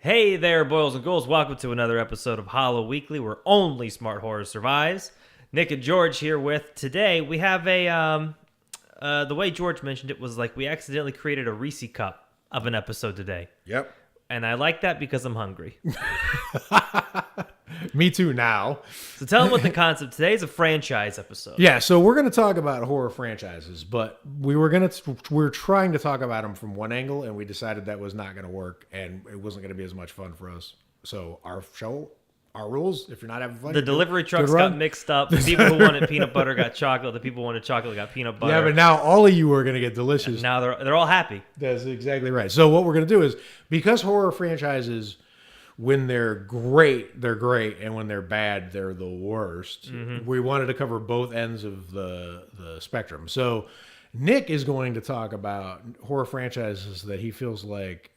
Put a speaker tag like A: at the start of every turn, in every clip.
A: Hey there, boils and ghouls. Welcome to another episode of Hollow Weekly, where only smart horror survives. Nick and George here with today. We have the way George mentioned it was like we accidentally created a Reese cup of an episode today.
B: Yep.
A: And I like that because I'm hungry.
B: Me too now.
A: So tell them what the concept today is. A franchise episode.
B: Yeah, so we're going to talk about horror franchises, but we're trying to talk about them from one angle, and we decided that was not going to work, and it wasn't going to be as much fun for us. So our rules, if you're not having fun.
A: The delivery trucks got mixed up. The people who wanted peanut butter got chocolate. The people who wanted chocolate got peanut butter.
B: Yeah, but now all of you are going to get delicious.
A: And now they're all happy.
B: That's exactly right. So what we're going to do is, because horror franchises, when they're great, they're great, and when they're bad, they're the worst. Mm-hmm. We wanted to cover both ends of the spectrum. So Nick is going to talk about horror franchises that he feels like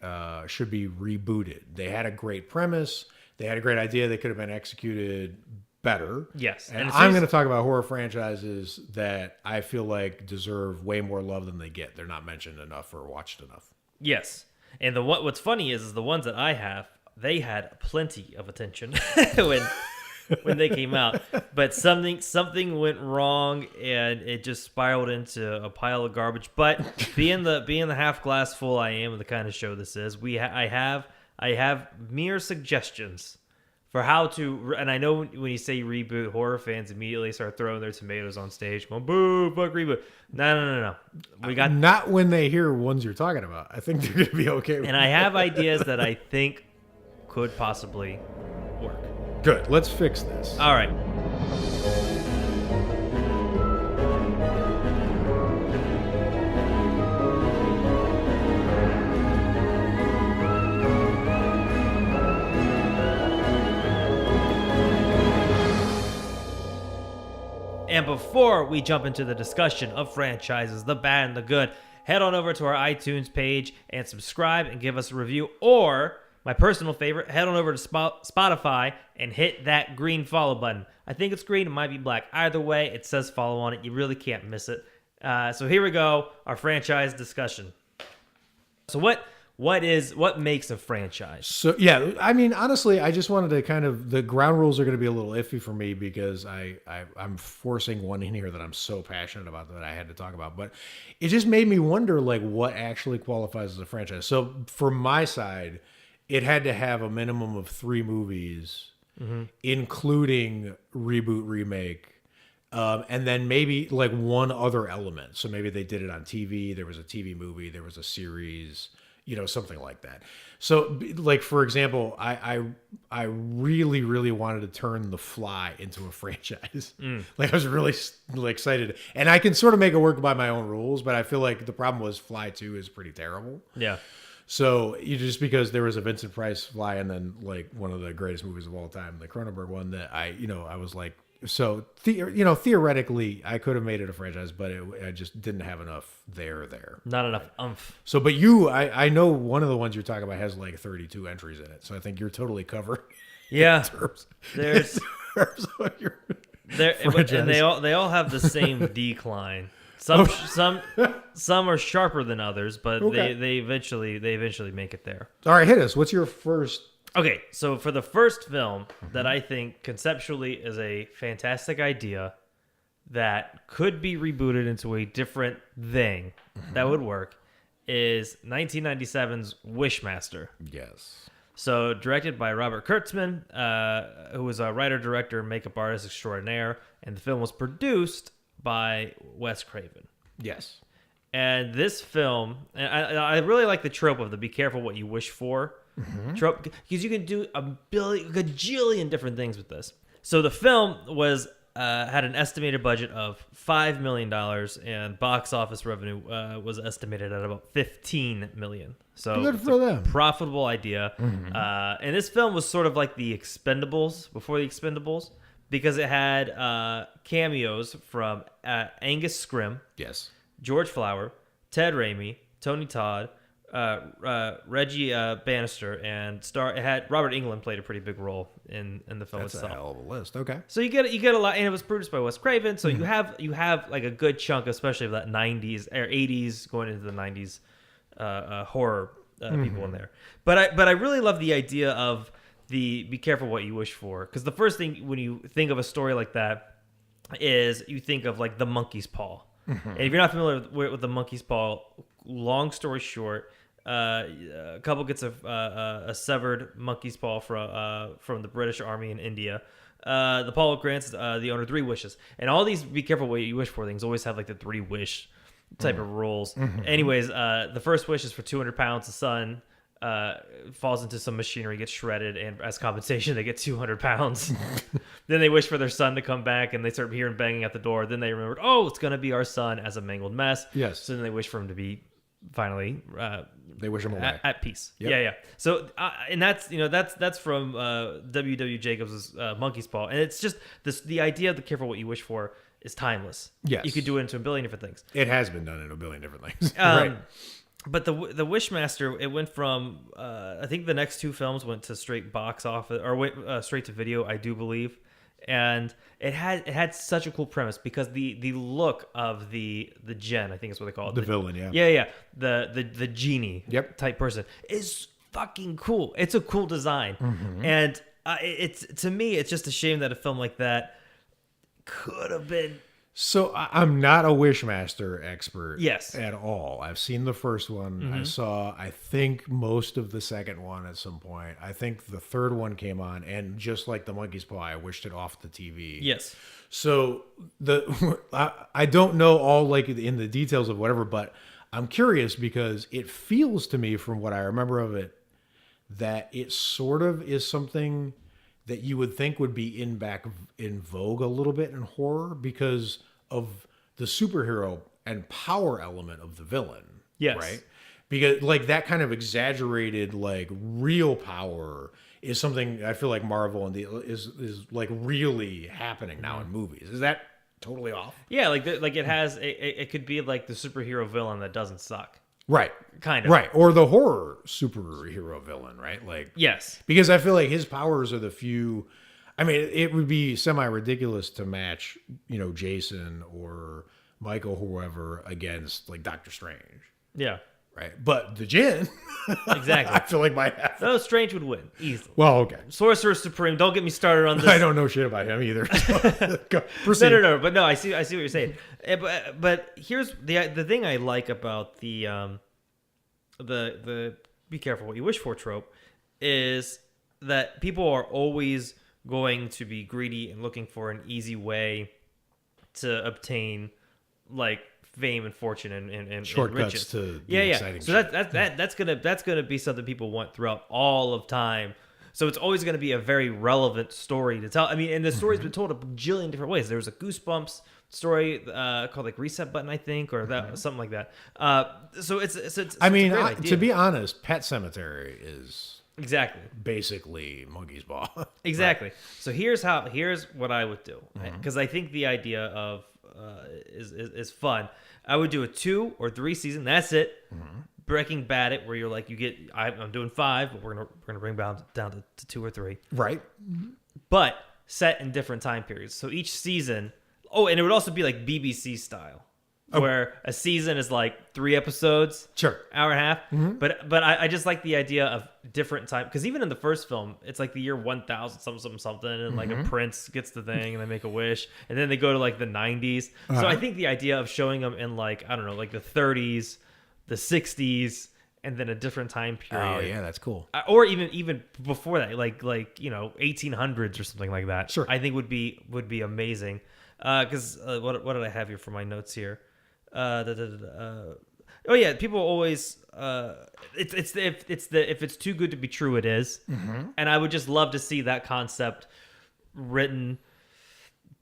B: should be rebooted. They had a great premise. They had a great idea. They could have been executed better.
A: Yes.
B: And I'm going to talk about horror franchises that I feel like deserve way more love than they get. They're not mentioned enough or watched enough.
A: Yes. And what's funny is the ones that I have, they had plenty of attention when they came out. But something went wrong and it just spiraled into a pile of garbage. But being the half glass full I am, the kind of show this is, I have mere suggestions for how to, and I know when you say reboot, horror fans immediately start throwing their tomatoes on stage, going, boo, fuck reboot. No. We got
B: not when they hear ones you're talking about. I think they're going to be okay with it.
A: And I have ideas that I think could possibly work.
B: Good. Let's fix this.
A: All right. And before we jump into the discussion of franchises, the bad and the good, head on over to our iTunes page and subscribe and give us a review. Or, my personal favorite, head on over to Spotify and hit that green follow button. I think it's green. It might be black. Either way, it says follow on it. You really can't miss it. So here we go, our franchise discussion. So what makes a franchise?
B: So, yeah, I mean, honestly, I just wanted to the ground rules are going to be a little iffy for me because I'm forcing one in here that I'm so passionate about that I had to talk about. But it just made me wonder, like, what actually qualifies as a franchise. So for my side, it had to have a minimum of 3 movies, including reboot, remake, and then maybe like one other element. So maybe they did it on TV. There was a TV movie. There was a series. Something like that. So, like, for example, I really, really wanted to turn The Fly into a franchise. Like, I was really excited. And I can sort of make it work by my own rules, but I feel like the problem was Fly 2 is pretty terrible.
A: Yeah.
B: So, just because there was a Vincent Price Fly and then, like, one of the greatest movies of all time, the Cronenberg one, that I was like, so, theoretically, I could have made it a franchise, but I just didn't have enough there.
A: Not enough oomph.
B: So, but I know one of the ones you're talking about has like 32 entries in it. So I think you're totally covered.
A: Yeah.
B: There's
A: and they all have the same decline. Some are sharper than others, but okay. they eventually make it there.
B: All right, hit us. What's your first?
A: Okay, so for the first film that I think conceptually is a fantastic idea that could be rebooted into a different thing that would work is 1997's Wishmaster.
B: Yes.
A: So directed by Robert Kurtzman, who was a writer, director, and makeup artist extraordinaire, and the film was produced by Wes Craven.
B: Yes.
A: And this film, and I really like the trope of the be careful what you wish for. Trope, because you can do a gajillion different things with this. So the film was had an estimated budget of $5 million, and box office revenue was estimated at about $15 million. So
B: good for them.
A: Profitable idea. And this film was sort of like the Expendables before the Expendables, because it had cameos from Angus Scrimm,
B: yes,
A: George Flower, Ted Raimi, Tony Todd, Reggie Bannister, and it had Robert Englund played a pretty big role in the film itself.
B: That's a hell of a list. Okay,
A: so you get a lot, and it was produced by Wes Craven. So you have like a good chunk, especially of that 90s or 80s going into the 90s horror people in there. But I really love the idea of the be careful what you wish for, because the first thing when you think of a story like that is you think of like the monkey's paw. And if you're not familiar with the monkey's paw, long story short, a couple gets a severed monkey's paw from the British Army in India. The paw grants the owner 3 wishes, and all these be careful what you wish for things always have like the 3 wish type of rules. Anyways, the first wish is for 200 pounds. The son falls into some machinery, gets shredded, and as compensation they get 200 pounds. Then they wish for their son to come back, and they start hearing banging at the door. Then they remembered, oh, it's going to be our son as a mangled mess.
B: Yes.
A: So then they wish for him to be finally
B: they wish him away
A: at peace.
B: Yep.
A: Yeah. So and that's from W. Jacobs' Monkey's Paw, and it's just the idea of the careful what you wish for is timeless.
B: Yes.
A: You could do it into a billion different things.
B: It has been done in a billion different things. Right.
A: But the Wishmaster, it went from I think the next 2 films went to straight box office or went straight to video, I do believe, and it had such a cool premise because the look of the Djinn, I think is what they call it,
B: the villain, yeah,
A: the genie type person is fucking cool. It's a cool design, and it's to me it's just a shame that a film like that could have been.
B: So I'm not a Wishmaster expert
A: Yes.
B: at all. I've seen the first one. I saw, I think, most of the second one at some point. I think the third one came on, and just like the Monkey's Paw, I wished it off the TV.
A: Yes.
B: So I don't know all like in the details of whatever, but I'm curious because it feels to me from what I remember of it that it sort of is something that you would think would be in vogue a little bit in horror because of the superhero and power element of the villain.
A: Yes.
B: Right? Because like that kind of exaggerated like real power is something I feel like Marvel and is like really happening now in movies. Is that totally off?
A: Yeah, like it has it could be like the superhero villain that doesn't suck.
B: Right.
A: Kind of.
B: Right. Or the horror superhero villain, right? Like,
A: yes.
B: Because I feel like his powers are the few. I mean, it would be semi-ridiculous to match, Jason or Michael, whoever, against like Doctor Strange.
A: Yeah.
B: Right. But the Djinn,
A: exactly.
B: I feel like might have.
A: No, Strange would win easily.
B: Well, okay.
A: Sorcerer Supreme. Don't get me started on this.
B: I don't know shit about him either. So, proceed.
A: No. But no, I see what you're saying. But here's the thing I like about the be careful what you wish for trope is that people are always going to be greedy and looking for an easy way to obtain like fame and fortune and
B: shortcuts
A: riches.
B: to the exciting
A: so that's gonna be something people want throughout all of time. So it's always going to be a very relevant story to tell. I mean, and the story's been told a bajillion different ways. There was a Goosebumps story called like Reset Button, I think, or that something like that. So it's
B: I mean,
A: a great idea.
B: to be honest, Pet Sematary is
A: exactly
B: basically Monkey's Paw.
A: Exactly. Right. So here's what I would do, because I think the idea of is fun. I would do a 2 or 3 season. That's it. Breaking Bad it, where you're like I'm doing 5, but we're gonna bring down to 2 or 3.
B: Right.
A: But set in different time periods. So each season. Oh, and it would also be like BBC style, where a season is like 3 episodes,
B: sure,
A: hour and a half. But I just like the idea of different time, because even in the first film, it's like the year 1000 something, and like a prince gets the thing, and they make a wish, and then they go to like the 90s. So I think the idea of showing them in like I don't know, like the 30s, the 60s, and then a different time period.
B: Oh yeah, that's cool.
A: Or even before that, like 1800s or something like that.
B: Sure,
A: I think would be amazing. Because what did I have here for my notes here? Oh yeah, people always if it's too good to be true, it is. And I would just love to see that concept written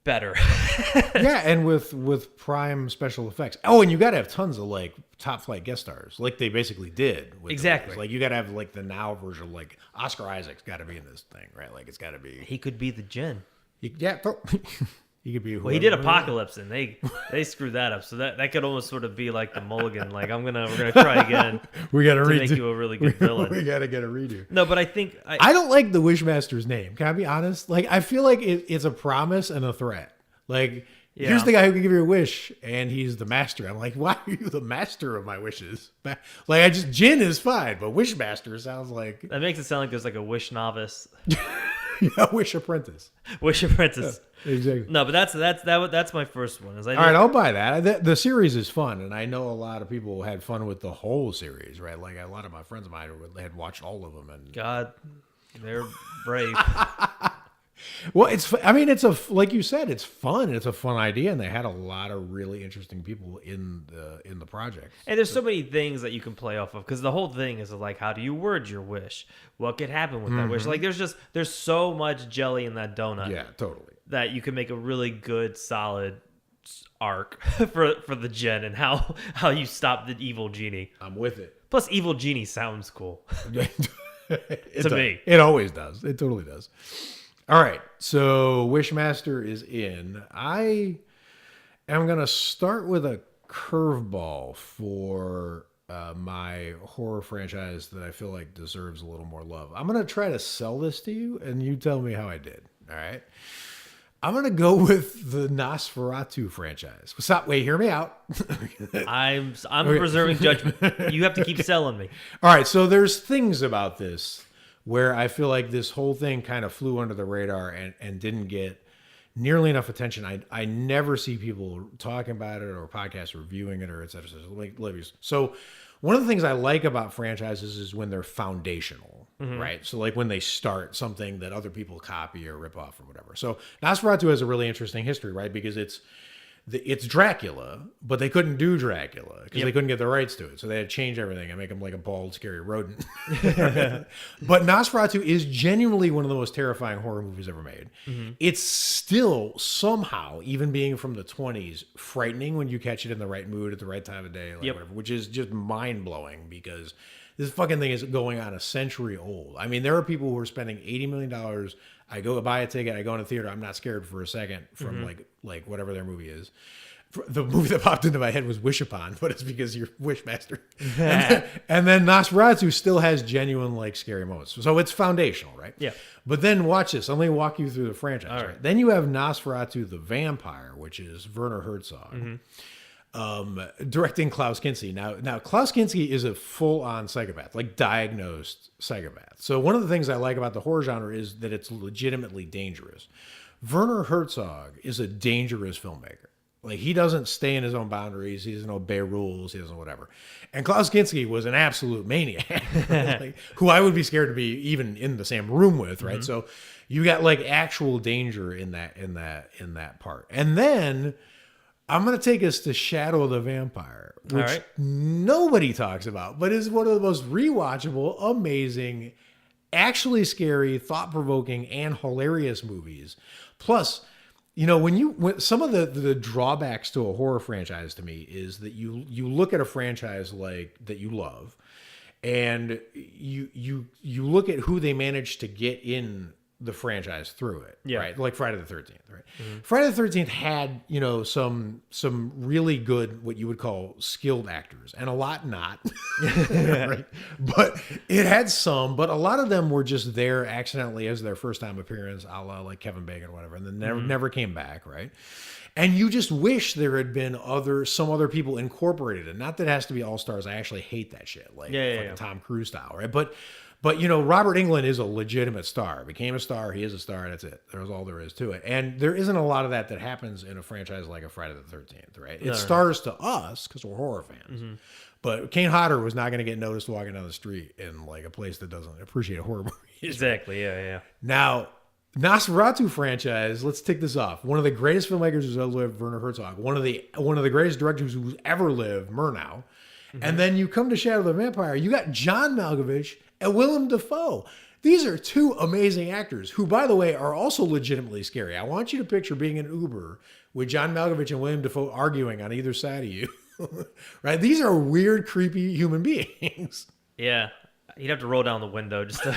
A: better.
B: Yeah, and with prime special effects. Oh, and you got to have tons of like top flight guest stars, like they basically did. With
A: exactly.
B: Like you got to have like the now version, like Oscar Isaac's got to be in this thing, right? Like it's got to be.
A: He could be the Djinn.
B: Yeah. He could be.
A: Well, he did Apocalypse, and they screwed that up. So that could almost sort of be like the mulligan. Like we're gonna try again.
B: We got to
A: make you a really good villain.
B: We got to get a redo.
A: No, but I think
B: I don't like the Wishmaster's name. Can I be honest? Like I feel like it's a promise and a threat. Like Here's the guy who can give you a wish, and he's the master. I'm like, why are you the master of my wishes? Like, Jinn is fine, but Wishmaster sounds like...
A: That makes it sound like there's like a wish novice.
B: Yeah, Wish Apprentice.
A: Wish Apprentice.
B: Yeah, exactly.
A: No, but that's my first one.
B: All right, I'll buy that. The series is fun, and I know a lot of people had fun with the whole series, right? Like, a lot of my friends of mine had watched all of them. And
A: God, they're brave.
B: Well, it's like you said, it's fun. It's a fun idea, and they had a lot of really interesting people in the project.
A: And there's so many things that you can play off of, because the whole thing is like, how do you word your wish? What could happen with that wish? Like, there's so much jelly in that donut.
B: Yeah, totally.
A: That you can make a really good, solid arc for the Jinn and how you stop the evil genie.
B: I'm with it.
A: Plus, evil genie sounds cool to me.
B: It always does. It totally does. All right, so Wishmaster is in. I am going to start with a curveball for my horror franchise that I feel like deserves a little more love. I'm going to try to sell this to you, and you tell me how I did. All right? I'm going to go with the Nosferatu franchise. Wait, hear me out.
A: I'm preserving judgment. You have to keep selling me.
B: All right, so there's things about this where I feel like this whole thing kind of flew under the radar and didn't get nearly enough attention. I never see people talking about it or podcasts reviewing it or et cetera. So one of the things I like about franchises is when they're foundational, right? So like when they start something that other people copy or rip off or whatever. So Nosferatu has a really interesting history, right? Because it's Dracula, but they couldn't do Dracula because they couldn't get the rights to it. So they had to change everything and make him like a bald, scary rodent. But Nosferatu is genuinely one of the most terrifying horror movies ever made. It's still somehow, even being from the 20s, frightening when you catch it in the right mood at the right time of day, like whatever, which is just mind-blowing because this fucking thing is going on a century old. I mean, there are people who are spending $80 million. I go buy a ticket. I go in a theater. I'm not scared for a second from like whatever their movie is. The movie that popped into my head was Wish Upon, but it's because you're Wishmaster. And then Nosferatu still has genuine like scary moments. So it's foundational, right?
A: Yeah.
B: But then watch this. Let me walk you through the franchise. Right? Then you have Nosferatu the Vampire, which is Werner Herzog. Directing Klaus Kinski. Now Klaus Kinski is a full-on psychopath, like diagnosed psychopath. So one of the things I like about the horror genre is that it's legitimately dangerous. Werner Herzog is a dangerous filmmaker. Like, he doesn't stay in his own boundaries. He doesn't obey rules. He doesn't whatever. And Klaus Kinski was an absolute maniac, like, who I would be scared to be even in the same room with, right? So you got like actual danger in that part. And then I'm going to take us to Shadow of the Vampire, which nobody talks about, but is one of the most rewatchable, amazing, actually scary, thought-provoking, and hilarious movies. Plus, you know, when some of the drawbacks to a horror franchise to me is that you look at a franchise like that you love, and you look at who they managed to get in the franchise through it, right? Like Friday the 13th, right? Friday the 13th had, you know, some really good, what you would call skilled actors, and a lot not, right? But it had some, but a lot of them were just there accidentally as their first time appearance, a la like Kevin Bacon or whatever, and then never came back, right? And you just wish there had been some other people incorporated, and not that it has to be all stars. I actually hate that shit, like Tom Cruise style, right? But, you know, Robert Englund is a legitimate star. Became a star. He is a star. That's it. That's all there is to it. And there isn't a lot of that happens in a franchise like a Friday the 13th, right? It stars to us because we're horror fans. But Kane Hodder was not going to get noticed walking down the street in like a place that doesn't appreciate horror movies.
A: Exactly. Yeah.
B: Now, Nosferatu franchise, let's tick this off. One of the greatest filmmakers who's ever lived, Werner Herzog. One of the greatest directors who's ever lived, Murnau. And then you come to Shadow of the Vampire, you got John Malkovich and Willem Dafoe. These are two amazing actors who, by the way, are also legitimately scary. I want you to picture being in Uber with John Malkovich and Willem Dafoe arguing on either side of you. Right? These are weird, creepy human beings.
A: Yeah. You'd have to roll down the window just to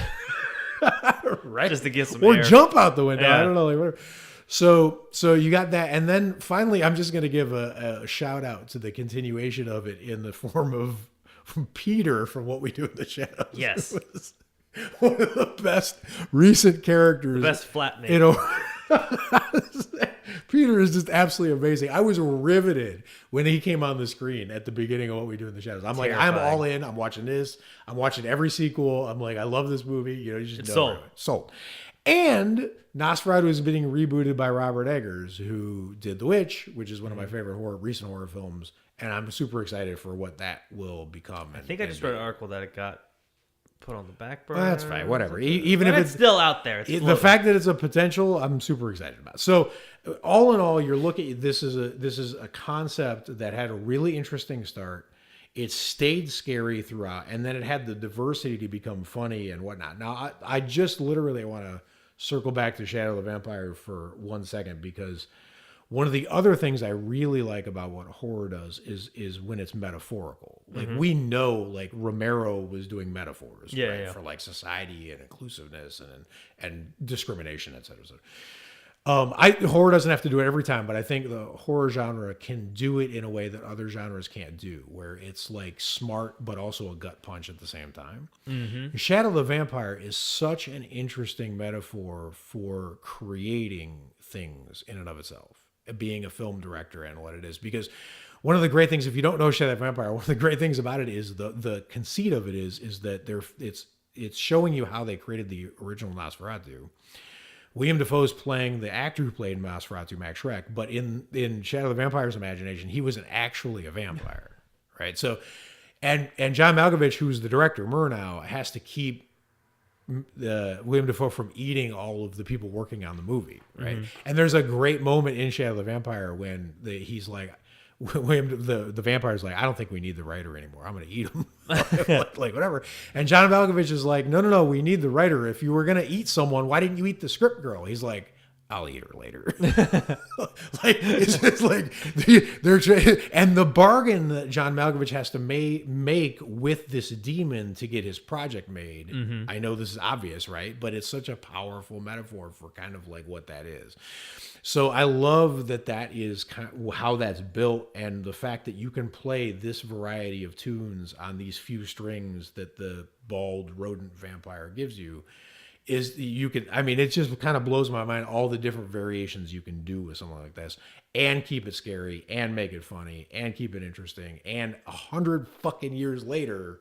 B: right?
A: Just to get some
B: or
A: air.
B: Jump out the window. Yeah. I don't know. Like, whatever. So you got that. And then finally, I'm just going to give a shout out to the continuation of it in the form of Peter from What We Do in the Shadows.
A: Yes.
B: One of the best recent characters.
A: The best flat name.
B: You know, Peter is just absolutely amazing. I was riveted when he came on the screen at the beginning of What We Do in the Shadows. I'm like, I'm all in. I'm watching this. I'm watching every sequel. I'm like, I love this movie. You know, you just
A: It's
B: know
A: sold.
B: Sold. And Nosferatu is being rebooted by Robert Eggers, who did The Witch, which is one of my favorite recent horror films. And I'm super excited for what that will become.
A: I think I just read an article that it got put on the back burner.
B: Well, that's fine. Whatever. Even if
A: it's still out there. It's
B: the fact that it's a potential, I'm super excited about. So, all in all, you're looking. This is a concept that had a really interesting start. It stayed scary throughout, and then it had the diversity to become funny and whatnot. Now, I just literally want to circle back to Shadow of the Vampire for 1 second, because one of the other things I really like about what horror does is when it's metaphorical. Like we know, like Romero was doing metaphors, right? For like society and inclusiveness and discrimination, et cetera, et cetera. Horror doesn't have to do it every time, but I think the horror genre can do it in a way that other genres can't do, where it's like smart but also a gut punch at the same time. Shadow of the Vampire is such an interesting metaphor for creating things in and of itself, being a film director and what it is. Because one of the great things, if you don't know Shadow of the Vampire, one of the great things about it is the conceit of it is that it's showing you how they created the original Nosferatu. William Dafoe's playing the actor who played Nosferatu, Max Schreck, but in Shadow of the Vampire's imagination, he wasn't actually a vampire, right? So, and John Malkovich, who's the director, Murnau, has to keep William Dafoe from eating all of the people working on the movie, right? And there's a great moment in Shadow of the Vampire when he's like, the vampire's like, I don't think we need the writer anymore. I'm going to eat him, like whatever. And John Malkovich is like, no, we need the writer. If you were going to eat someone, why didn't you eat the script girl? He's like, I'll eat her later. Like it's just like and the bargain that John Malkovich has to make with this demon to get his project made. I know this is obvious, right? But it's such a powerful metaphor for kind of like what that is. So I love that is kind of how that's built, and the fact that you can play this variety of tunes on these few strings that the bald rodent vampire gives you. It just kind of blows my mind, all the different variations you can do with something like this, and keep it scary, and make it funny, and keep it interesting. And 100 fucking years later,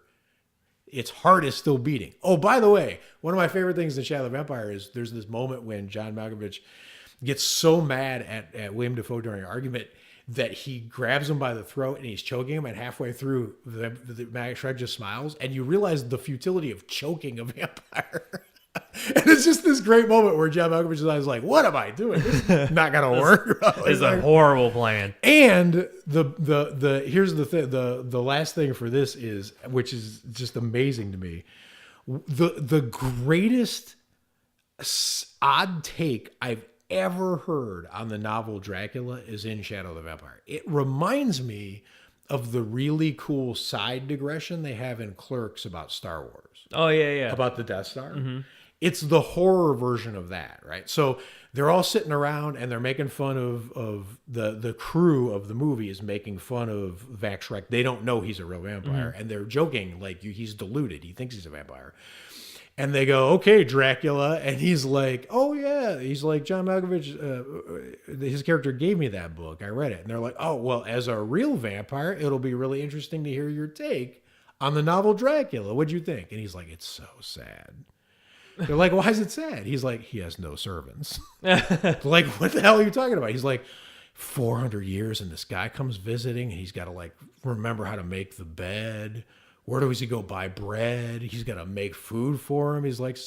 B: its heart is still beating. Oh, by the way, one of my favorite things in Shadow of the Vampire is there's this moment when John Malkovich gets so mad at William Dafoe during an argument that he grabs him by the throat and he's choking him, and halfway through, the Max Schreck just smiles, and you realize the futility of choking a vampire. And it's just this great moment where John Malkovich is like, "What am I doing? This is not gonna work."
A: It's a horrible plan.
B: And here's the thing. The last thing for this is, which is just amazing to me, the greatest odd take I've ever heard on the novel Dracula is in Shadow of the Vampire. It reminds me of the really cool side digression they have in Clerks about Star Wars.
A: Oh yeah,
B: about the Death Star. It's the horror version of that, right? So they're all sitting around and they're making fun of the crew of the movie is making fun of Max Schreck. They don't know he's a real vampire, and they're joking like he's deluded. He thinks he's a vampire. And they go, "Okay, Dracula," and he's like, "Oh yeah," he's like, "John Malkovich, his character gave me that book. I read it." And they're like, "Oh well, as a real vampire, it'll be really interesting to hear your take on the novel Dracula. What'd you think?" And he's like, "It's so sad." They're like, "Why is it sad?" He's like, "He has no servants." Like, what the hell are you talking about? He's like, 400 years and this guy comes visiting and he's got to like remember how to make the bed. Where does he go buy bread? He's got to make food for him. He's like,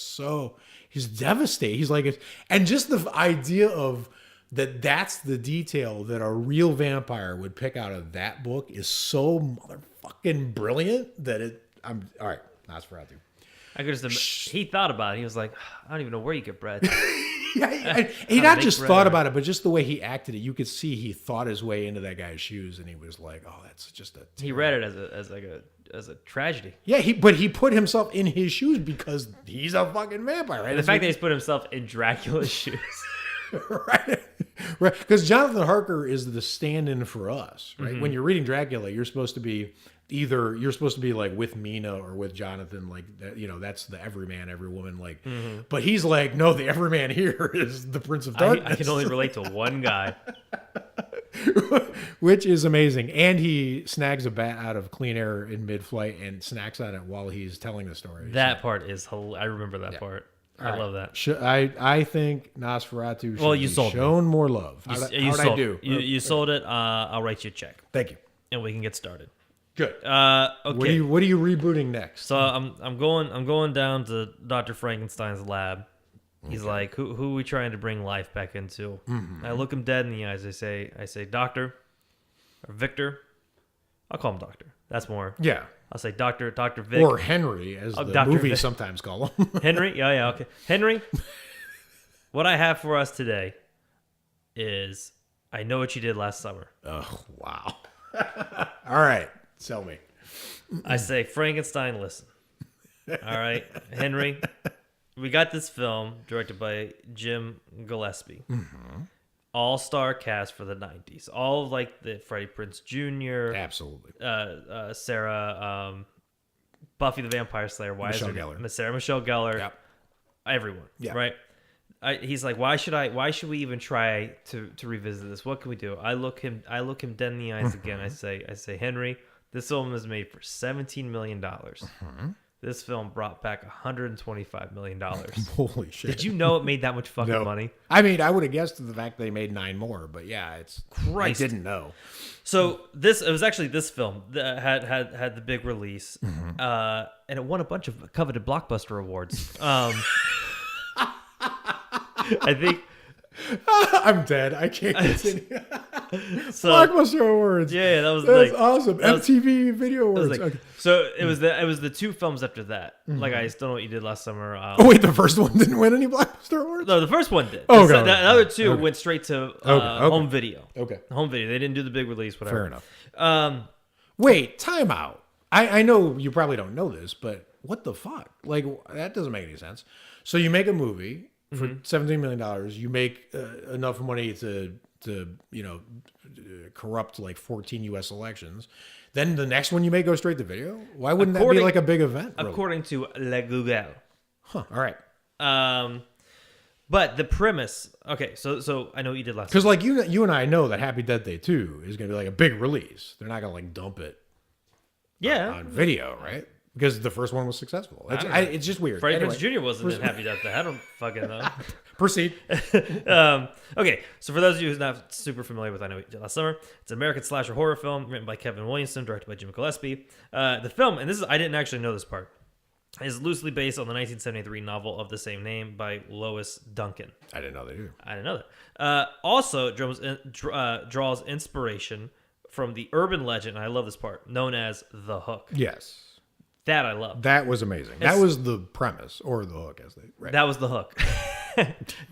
B: he's devastated. He's like, and just the idea of that's the detail that a real vampire would pick out of that book is so motherfucking brilliant that I'm all right. Nosferatu.
A: I could just. He thought about it. He was like, I don't even know where you get bread.
B: He not just thought about it, but just the way he acted it. You could see he thought his way into that guy's shoes, and he was like, "Oh, that's just a."
A: He read it as a tragedy.
B: Yeah, but he put himself in his shoes because he's a fucking vampire. Right?
A: And the fact that he's put himself in Dracula's shoes.
B: Right. Because Jonathan Harker is the stand-in for us, right? When you're reading Dracula, you're supposed to be either you're supposed to be like with Mina or with Jonathan, like that, that's the every man, every woman, like. But he's like, no, the every man here is the Prince of Darkness.
A: I can only relate to one guy.
B: Which is amazing. And he snags a bat out of clean air in mid-flight and snacks on it while he's telling the story.
A: That part is I remember that part. I love that.
B: I think Nosferatu should be
A: sold
B: shown more love. How'd I do?
A: You sold it. I'll write you a check.
B: Thank you.
A: And we can get started.
B: Good.
A: Okay.
B: What are you rebooting next?
A: So I'm going down to Dr. Frankenstein's lab. He's like, who are we trying to bring life back into? I look him dead in the eyes. I say, Doctor, or Victor. I'll call him Doctor. That's more.
B: Yeah.
A: I'll say Dr. Vic.
B: Or Henry, as the
A: Dr.
B: movies
A: Vic.
B: sometimes call him.
A: Henry? Yeah, okay. Henry, what I have for us today is I know what you did last summer.
B: Oh, wow. All right. Sell me.
A: I say, Frankenstein, listen. All right, Henry, we got this film directed by Jim Gillespie. All-star cast for the 90s. All of like the Freddie Prinze Jr.
B: Absolutely.
A: Sarah, Buffy the Vampire Slayer.
B: Michelle Gellar.
A: Sarah Michelle Gellar.
B: Yep.
A: Everyone.
B: Yeah.
A: Right. He's like, why should we even try to revisit this? What can we do? I look him dead in the eyes again. I say, Henry, this film is made for $17 million. This film brought back $125 million.
B: Holy shit.
A: Did you know it made that much fucking money?
B: I mean, I would have guessed the fact they made 9 more, but yeah, it's
A: Christ.
B: I didn't know.
A: So it was actually this film that had the big release, and it won a bunch of coveted blockbuster awards. I think
B: I'm dead. I can't continue.
A: so.
B: Blockbuster Awards.
A: Yeah, that was
B: That's
A: like
B: awesome.
A: that was-
B: MTV Video Awards.
A: like-
B: Okay.
A: So it was the 2 films after that. Like I still know what you did last summer.
B: Oh wait, the first one didn't win any Blockbuster Awards?
A: No, the first one did.
B: Oh, okay.
A: The other 2 went straight to home video.
B: Okay.
A: Home video. They didn't do the big release. Whatever.
B: Fair enough. Wait, time out. I know you probably don't know this, but what the fuck? Like, that doesn't make any sense. So you make a movie for $17 million. You make enough money to corrupt like 14 U.S. elections. Then the next one you may go straight to video. Why wouldn't that be like a big event? Really?
A: According to Le Google.
B: Huh. All right.
A: But the premise. Okay, so I know what you did last.
B: Because like you and I know that Happy Death Day 2 is going to be like a big release. They're not going to like dump it. On video, right? Because the first one was successful. It's just weird.
A: Freddie Prinze Jr. wasn't in Happy Death Day. I don't fucking know.
B: Proceed.
A: Okay, so for those of you who's not super familiar with I Know What You Did Last Summer, it's an American slasher horror film written by Kevin Williamson, directed by Jim Gillespie. The film, and I didn't actually know this part, is loosely based on the 1973 novel of the same name by Lois Duncan.
B: I didn't know they do.
A: I didn't know that. Also, draws inspiration from the urban legend, and I love this part, known as The Hook.
B: Yes.
A: That I love.
B: That was amazing. That was the premise, or the hook, as they right.
A: That was The Hook.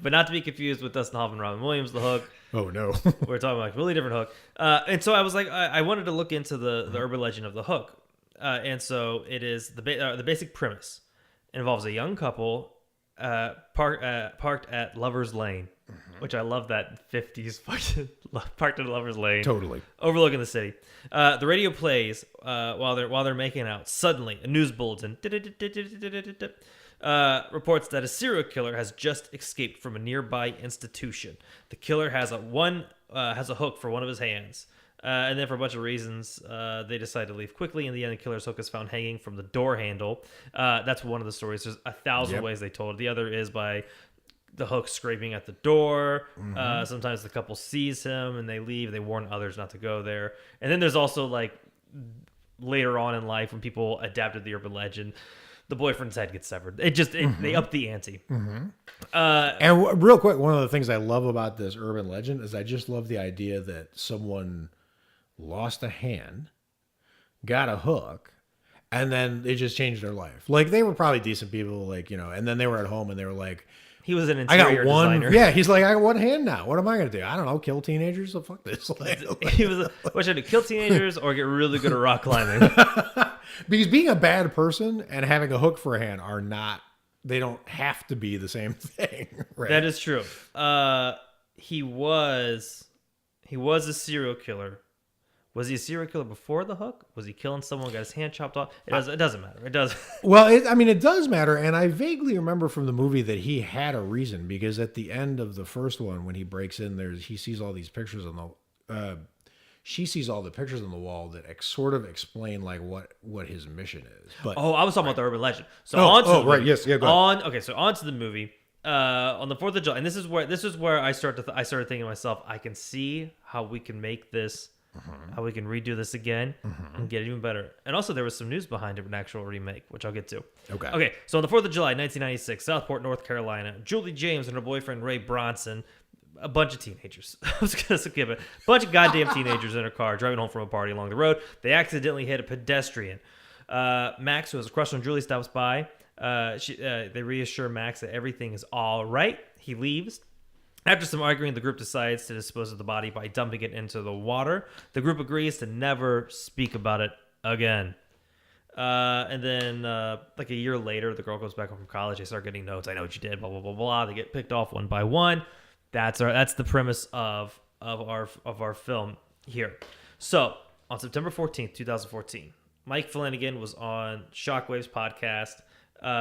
A: But not to be confused with Dustin Hoffman and Robin Williams, The Hook.
B: Oh, no.
A: We're talking about a really different Hook. And so I was like, I wanted to look into the urban legend of The Hook. And so it is the basic premise. It involves a young couple parked at Lover's Lane, which I love that 50s parked at Lover's Lane.
B: Totally.
A: Overlooking the city. The radio plays while they're making out. Suddenly, a news bulletin reports that a serial killer has just escaped from a nearby institution. The killer has a hook for one of his hands. And then for a bunch of reasons, they decide to leave quickly. In the end, the killer's hook is found hanging from the door handle. That's one of the stories. There's 1,000 ways they told it. The other is by the hook scraping at the door. Sometimes the couple sees him and they leave. They warn others not to go there. And then there's also like later on in life when people adapted the urban legend, the boyfriend's head gets severed. They upped the ante.
B: And real quick, one of the things I love about this urban legend is I just love the idea that someone lost a hand, got a hook, and then they just changed their life. Like they were probably decent people, like, and then they were at home and they were like,
A: he was an
B: I got
A: interior
B: one.
A: designer.
B: Yeah, he's like, I got one hand now. What am I going to do? I don't know. Kill teenagers? So fuck this.
A: He was, what should I do? Kill teenagers or get really good at rock climbing?
B: Because being a bad person and having a hook for a hand are not, they don't have to be the same thing. Right?
A: That is true. He was a serial killer Was he a serial killer before the hook? Was he killing someone, got his hand chopped off? It doesn't matter. It does.
B: Well, it does matter, and I vaguely remember from the movie that he had a reason, because at the end of the first one, when he breaks in, he sees all these pictures on the. She sees all the pictures on the wall that sort of explain like what his mission is. But
A: I was talking about the urban legend. So
B: yes, yeah. Go ahead.
A: So on to the movie. On the 4th of July, and this is where I started thinking to myself, I can see how we can make this. How we can redo this again and get it even better. And also, there was some news behind it, an actual remake, which I'll get to.
B: Okay.
A: So on the 4th of July, 1996, Southport, North Carolina, Julie James and her boyfriend, Ray Bronson, a bunch of teenagers. I was going to skip it. A bunch of goddamn teenagers in her car driving home from a party along the road. They accidentally hit a pedestrian. Max, who has a crush on Julie, stops by. They reassure Max that everything is all right. He leaves. After some arguing, the group decides to dispose of the body by dumping it into the water. The group agrees to never speak about it again. And then, like a year later, the girl goes back home from college. They start getting notes. I know what you did. Blah blah blah blah. They get picked off one by one. That's the premise of our film here. So on September 14th, 2014, Mike Flanagan was on Shockwave's podcast.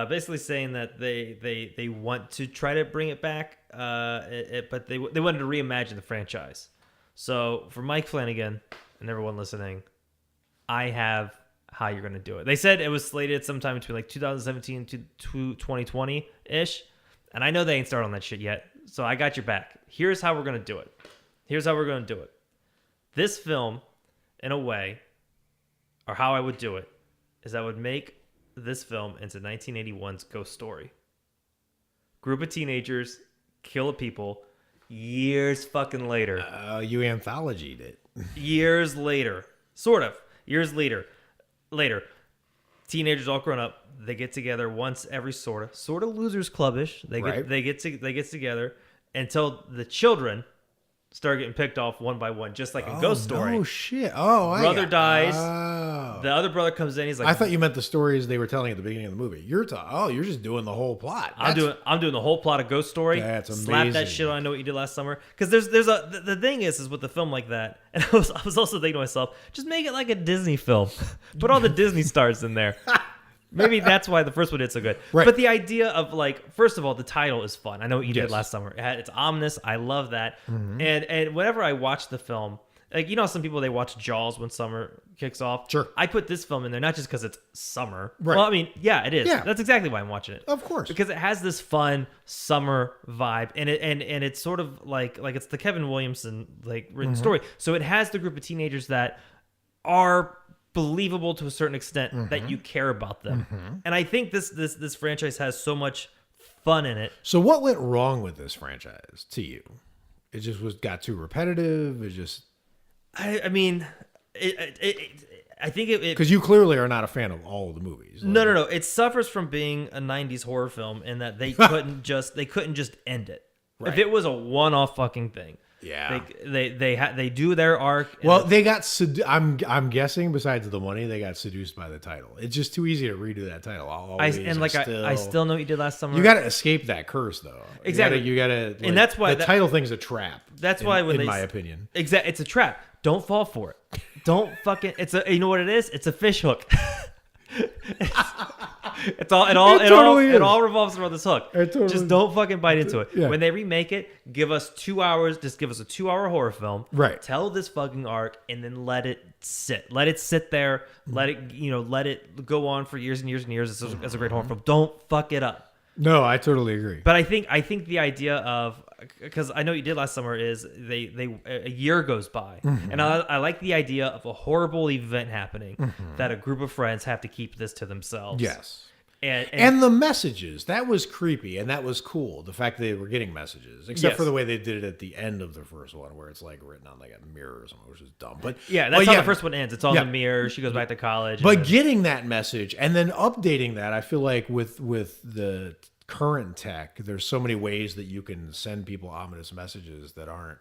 A: Basically saying that they want to try to bring it back, but they wanted to reimagine the franchise. So for Mike Flanagan and everyone listening, I have how you're going to do it. They said it was slated sometime between like 2017 to 2020-ish, and I know they ain't started on that shit yet, so I got your back. Here's how we're going to do it. This film, in a way, or how I would do it, is I would make this film into 1981's Ghost Story. Group of teenagers kill a people years fucking later.
B: You anthologied it.
A: Years later. Sort of. Years later. Teenagers all grown up. They get together once every sort of losers clubbish. They get together until the children start getting picked off one by one, just like in Ghost Story.
B: Oh shit! Oh,
A: brother dies.
B: Oh.
A: The other brother comes in. He's like,
B: I thought you meant the stories they were telling at the beginning of the movie. You're just doing the whole plot.
A: I'm doing the whole plot of Ghost Story.
B: That's amazing.
A: Slap that shit on I Know What You Did Last Summer. Because the thing is with the film like that, and I was also thinking to myself, just make it like a Disney film. Put all the Disney stars in there. Maybe that's why the first one did so good.
B: Right.
A: But the idea of, like, first of all, the title is fun. I Know What You Did
B: Yes.
A: Last Summer. It's ominous. I love that. And whenever I watch the film, like, you know, some people, they watch Jaws when summer kicks off.
B: Sure.
A: I put this film in there not just because it's summer.
B: Right.
A: Well, I mean, yeah, it is.
B: Yeah.
A: That's exactly why I'm watching it.
B: Of course.
A: Because it has this fun summer vibe, and it's sort of like it's the Kevin Williamson like written story. So it has the group of teenagers that are believable to a certain extent that you care about them. And I think this franchise has so much fun in it.
B: So what went wrong with this franchise to you? It just got too repetitive. It just.
A: I mean, I think it
B: because you clearly are not a fan of all of the movies.
A: No. It suffers from being a '90s horror film in that they couldn't just end it.
B: Right.
A: If it was a one-off fucking thing,
B: yeah,
A: they do their arc.
B: Well, they got. I'm guessing besides the money, they got seduced by the title. It's just too easy to redo that title. I
A: still Know What You Did Last Summer.
B: You got to escape that curse, though.
A: Exactly.
B: You got to,
A: and that's why
B: the title thing's a trap.
A: That's why in
B: my opinion,
A: it's a trap. Don't fall for it. Don't fucking. You know what it is? It's a fish hook. It all revolves around this hook. Just don't fucking bite into it.
B: Yeah.
A: When they remake it, give us 2 hours. Just give us a 2-hour horror film.
B: Right.
A: Tell this fucking arc and then let it sit. Let it sit there. Let it go on for years and years and years as a great horror film. Don't fuck it up.
B: No, I totally agree.
A: But I think the idea of, because I Know What You Did Last Summer is a year goes by, and I like the idea of a horrible event happening that a group of friends have to keep this to themselves.
B: Yes.
A: And
B: the messages, that was creepy and that was cool. The fact that they were getting messages, except for the way they did it at the end of the first one, where it's like written on like a mirror or something, which is dumb. But
A: that's how the first one ends. It's all in the mirror. She goes back to college.
B: But getting that message and then updating that, I feel like with the current tech, there's so many ways that you can send people ominous messages that aren't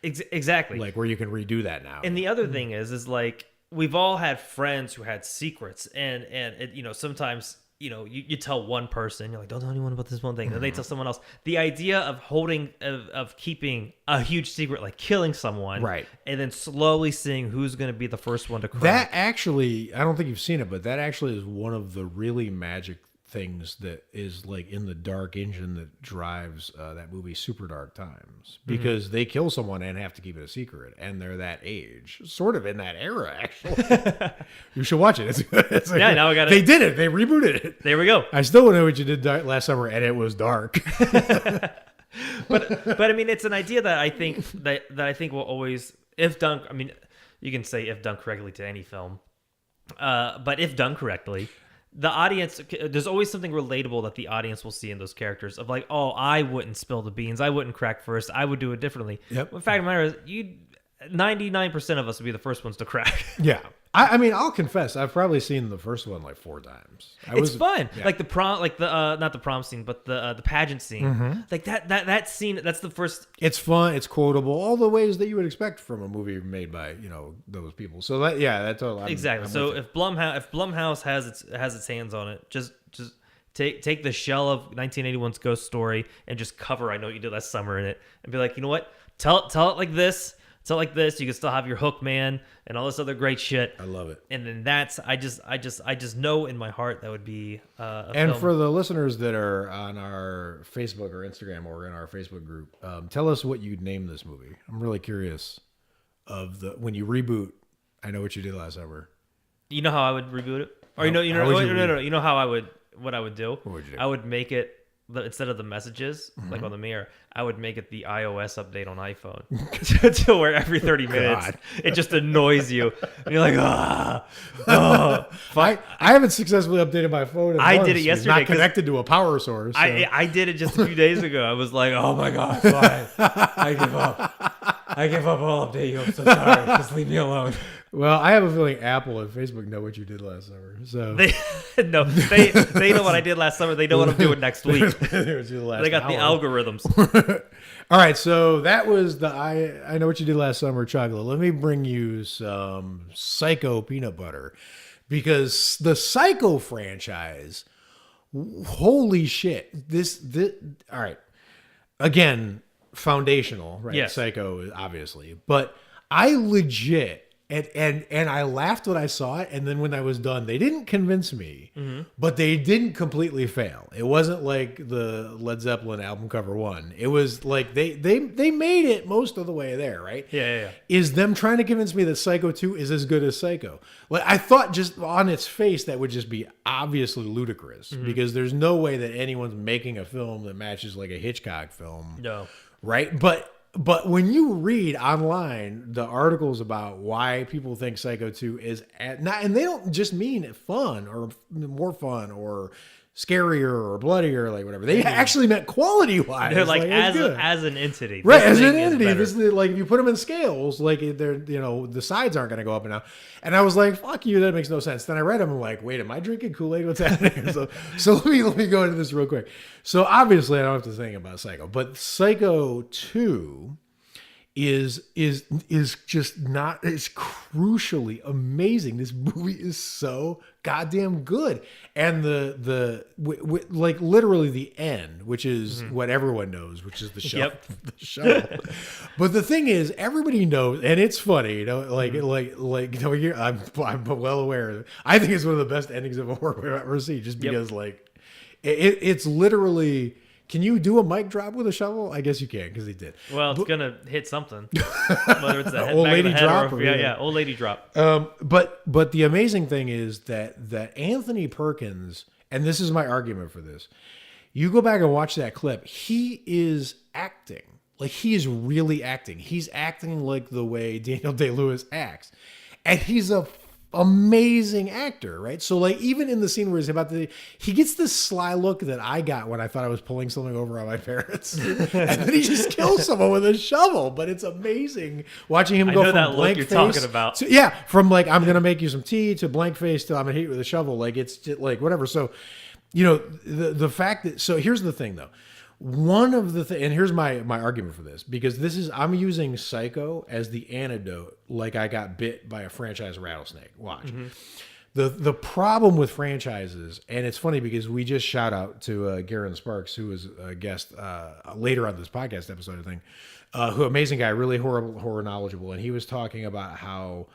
A: exactly
B: like where you can redo that now.
A: And the other thing is like we've all had friends who had secrets, and it, sometimes you tell one person, you're like, don't tell anyone about this one thing. Then they tell someone else. The idea of keeping a huge secret, like killing someone,
B: Right.
A: and then slowly seeing who's going to be the first one to crack.
B: That actually, I don't think you've seen it, but that actually is one of the really magic things that is like in the dark engine that drives that movie Super Dark Times, because they kill someone and have to keep it a secret, and they're that age, sort of in that era. Actually, you should watch it. It's good. It's like,
A: Yeah, now I got it.
B: They did it. They rebooted it.
A: There we go.
B: I still don't know what you did last summer, and it was dark.
A: But I mean, it's an idea that I think will always, if done. I mean, you can say if done correctly to any film, but if done correctly, the audience, there's always something relatable that the audience will see in those characters of like, oh, I wouldn't spill the beans, I wouldn't crack first, I would do it differently.
B: Yep.
A: The fact of the matter is, 99% of us would be the first ones to crack.
B: Yeah. I mean, I'll confess, I've probably seen the first one like 4 times.
A: It's fun,
B: yeah.
A: like the prom, like the not the prom scene, but the pageant scene. Like that scene. That's the first.
B: It's fun. It's quotable. All the ways that you would expect from a movie made by those people. So that's totally
A: Exactly. So if Blumhouse has its hands on it, just take the shell of 1981's Ghost Story and just cover I Know What You Did Last Summer in it, and be like, you know what? Tell it like this. Tell it like this. You can still have your hook man and all this other great shit.
B: I love it.
A: And then I just know in my heart that would be a
B: And
A: film.
B: for the listeners that are on our Facebook or Instagram or in our Facebook group, tell us what you'd name this movie. I'm really curious when you reboot I Know What You Did Last Summer.
A: You know how I would reboot it? Or
B: No.
A: You know how what I would do?
B: What would you do?
A: I would make it instead of the messages like on the mirror, I would make it the iOS update on iPhone to where every 30 minutes it just annoys you and you're like,
B: I haven't successfully updated my phone.
A: I
B: months.
A: did it
B: It's
A: yesterday
B: not connected to a power source. So.
A: I did it just a few days ago. I was like, oh my god, fine. I give up. I'll update you. I'm so sorry. Just leave me alone.
B: Well, I have a feeling Apple and Facebook know what you did last summer. So
A: They know what I did last summer. They know what I'm doing next week. They got the algorithms.
B: All right, so that was the I Know What You Did Last Summer chocolate. Let me bring you some Psycho peanut butter, because the Psycho franchise, holy shit! This all right. Again, foundational, right?
A: Yes.
B: Psycho, obviously, but I legit. And I laughed when I saw it, and then when I was done, they didn't convince me, but they didn't completely fail. It wasn't like the Led Zeppelin album cover 1. It was like they made it most of the way there, right?
A: Yeah.
B: Is them trying to convince me that Psycho 2 is as good as Psycho. Like, I thought just on its face that would just be obviously ludicrous, because there's no way that anyone's making a film that matches like a Hitchcock film.
A: No.
B: Right? But when you read online the articles about why people think Psycho 2 is not, and they don't just mean fun or more fun or scarier or bloodier, like whatever. They actually meant quality wise.
A: They're like
B: it's good.
A: as an entity.
B: Right,
A: this
B: as an
A: thing is
B: entity,
A: better.
B: this is like if you put them in scales, like they're the sides aren't going to go up and down. And I was like, "Fuck you, that makes no sense." Then I read them, and I'm like, "Wait, am I drinking Kool-Aid? What's happening?" so let me go into this real quick. So obviously, I don't have to think about Psycho, but Psycho 2 is just not. It's crucially amazing. This movie is so goddamn good, and like literally the end, which is what everyone knows, which is the show.
A: Yep.
B: The show. But the thing is, everybody knows, and it's funny, I'm well aware of it. I think it's one of the best endings of a horror we've ever seen, just because it's literally. Can you do a mic drop with a shovel? I guess you can, because he did.
A: Well, it's gonna hit something, whether it's the
B: Old
A: back
B: lady
A: of the head
B: drop,
A: or old lady drop.
B: But the amazing thing is that Anthony Perkins, and this is my argument for this. You go back and watch that clip. He is acting. Like, he is really acting. He's acting like the way Daniel Day-Lewis acts, and he's a amazing actor, right? So like, even in the scene where he gets this sly look that I got when I thought I was pulling something over on my parents, and then he just kills someone with a shovel. But it's amazing watching him go from
A: that
B: blank
A: look
B: face
A: you're talking about.
B: to, from like, I'm gonna make you some tea, to blank face to I'm gonna hit you with a shovel. Like, it's just like whatever. So the fact that, so here's the thing though. One of the and here's my argument for this, because I'm using Psycho as the antidote, like I got bit by a franchise rattlesnake. Watch. the problem with franchises, and it's funny because we just shout out to Garen Sparks, who was a guest later on this podcast episode, I think, who amazing guy, really horror knowledgeable, and he was talking about how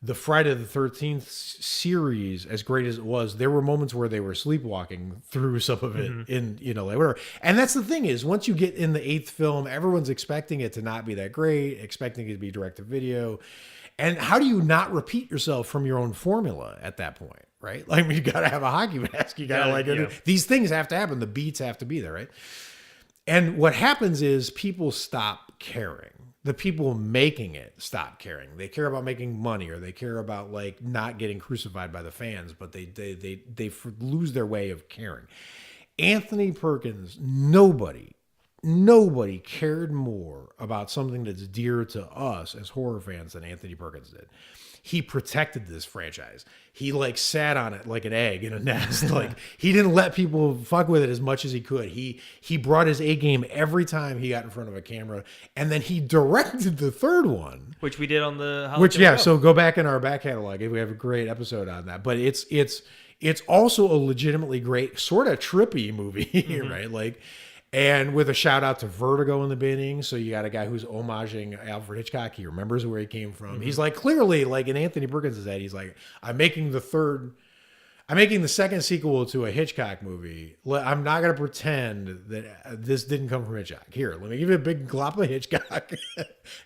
B: the Friday the 13th series, as great as it was, there were moments where they were sleepwalking through some of it in, like whatever. And that's the thing is, once you get in the 8th film, everyone's expecting it to not be that great, expecting it to be direct to video. And how do you not repeat yourself from your own formula at that point, right? Like, you got to have a hockey mask. You got to these things have to happen. The beats have to be there, right? And what happens is people stop caring. The people making it stop caring. They care about making money, or they care about like not getting crucified by the fans, but they lose their way of caring. Anthony Perkins, nobody cared more about something that's dear to us as horror fans than Anthony Perkins did. He protected this franchise. He like sat on it like an egg in a nest. Like, he didn't let people fuck with it as much as he could. He brought his A game every time he got in front of a camera, and then he directed the 3rd one,
A: which we did on the
B: So go back in our back catalog. We have a great episode on that. But it's also a legitimately great, sort of trippy movie, right? Like. And with a shout out to Vertigo in the beginning. So you got a guy who's homaging Alfred Hitchcock. He remembers where he came from. He's like, clearly, like in Anthony Perkins' head, he's like, I'm making the 2nd sequel to a Hitchcock movie. I'm not going to pretend that this didn't come from Hitchcock. Here, let me give you a big glop of Hitchcock.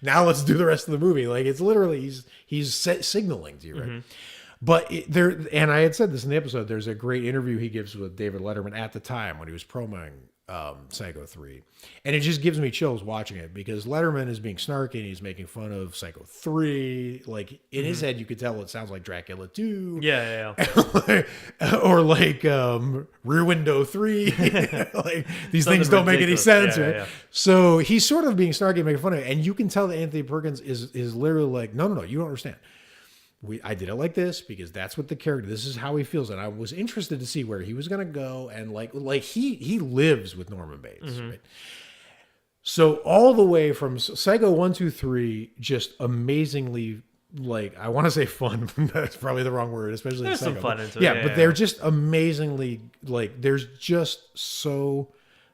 B: Now let's do the rest of the movie. Like, it's literally, he's signaling to you, right? But and I had said this in the episode, there's a great interview he gives with David Letterman at the time when he was promoting Psycho 3. And it just gives me chills watching it, because Letterman is being snarky and he's making fun of Psycho 3. Like, in his head, you could tell it sounds like Dracula 2.
A: Yeah.
B: Or like Rear Window 3. Like, these things don't make any sense, right? Yeah. So he's sort of being snarky and making fun of it. And you can tell that Anthony Perkins is literally like, no, you don't understand. I did it like this because that's what the character, this is how he feels. And I was interested to see where he was going to go. And like he lives with Norman Bates. Right? So all the way from Psycho 1, 2, 3, just amazingly, like, I want to say fun. That's probably the wrong word, especially
A: there's
B: Psycho.
A: Some fun into
B: it. Yeah, but they're just amazingly, like, there's just so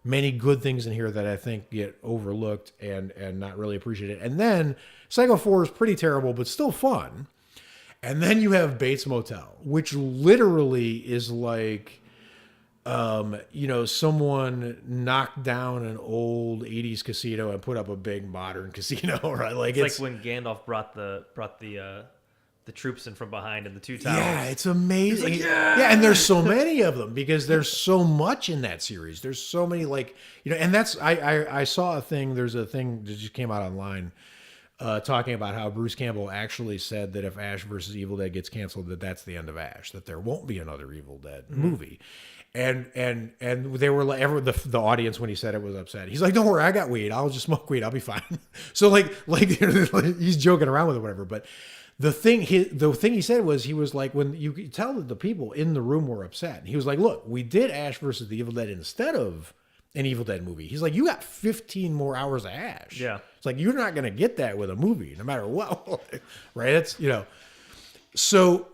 B: many good things in here that I think get overlooked and not really appreciated. And then Psycho 4 is pretty terrible, but still fun. And then you have Bates Motel, which literally is like, someone knocked down an old 80s casino and put up a big modern casino, right? Like,
A: it's like when Gandalf brought the troops in from behind in the 2 towers.
B: Yeah, it's amazing. Like, yeah, and there's so many of them because there's so much in that series. There's so many, like, and that's, I saw a thing, there's a thing that just came out online talking about how Bruce Campbell actually said that if Ash versus Evil Dead gets canceled, that's the end of Ash, that there won't be another Evil Dead movie. And they were like, the audience, when he said it, was upset. He's like, don't worry, I got weed. I'll just smoke weed. I'll be fine. So like he's joking around with it, whatever. But the thing he said was, he was like, when you could tell that the people in the room were upset. He was like, look, we did Ash versus the Evil Dead instead of an Evil Dead movie. He's like, you got 15 more hours of Ash.
A: Yeah.
B: It's like, you're not going to get that with a movie, no matter what. Right? It's, so,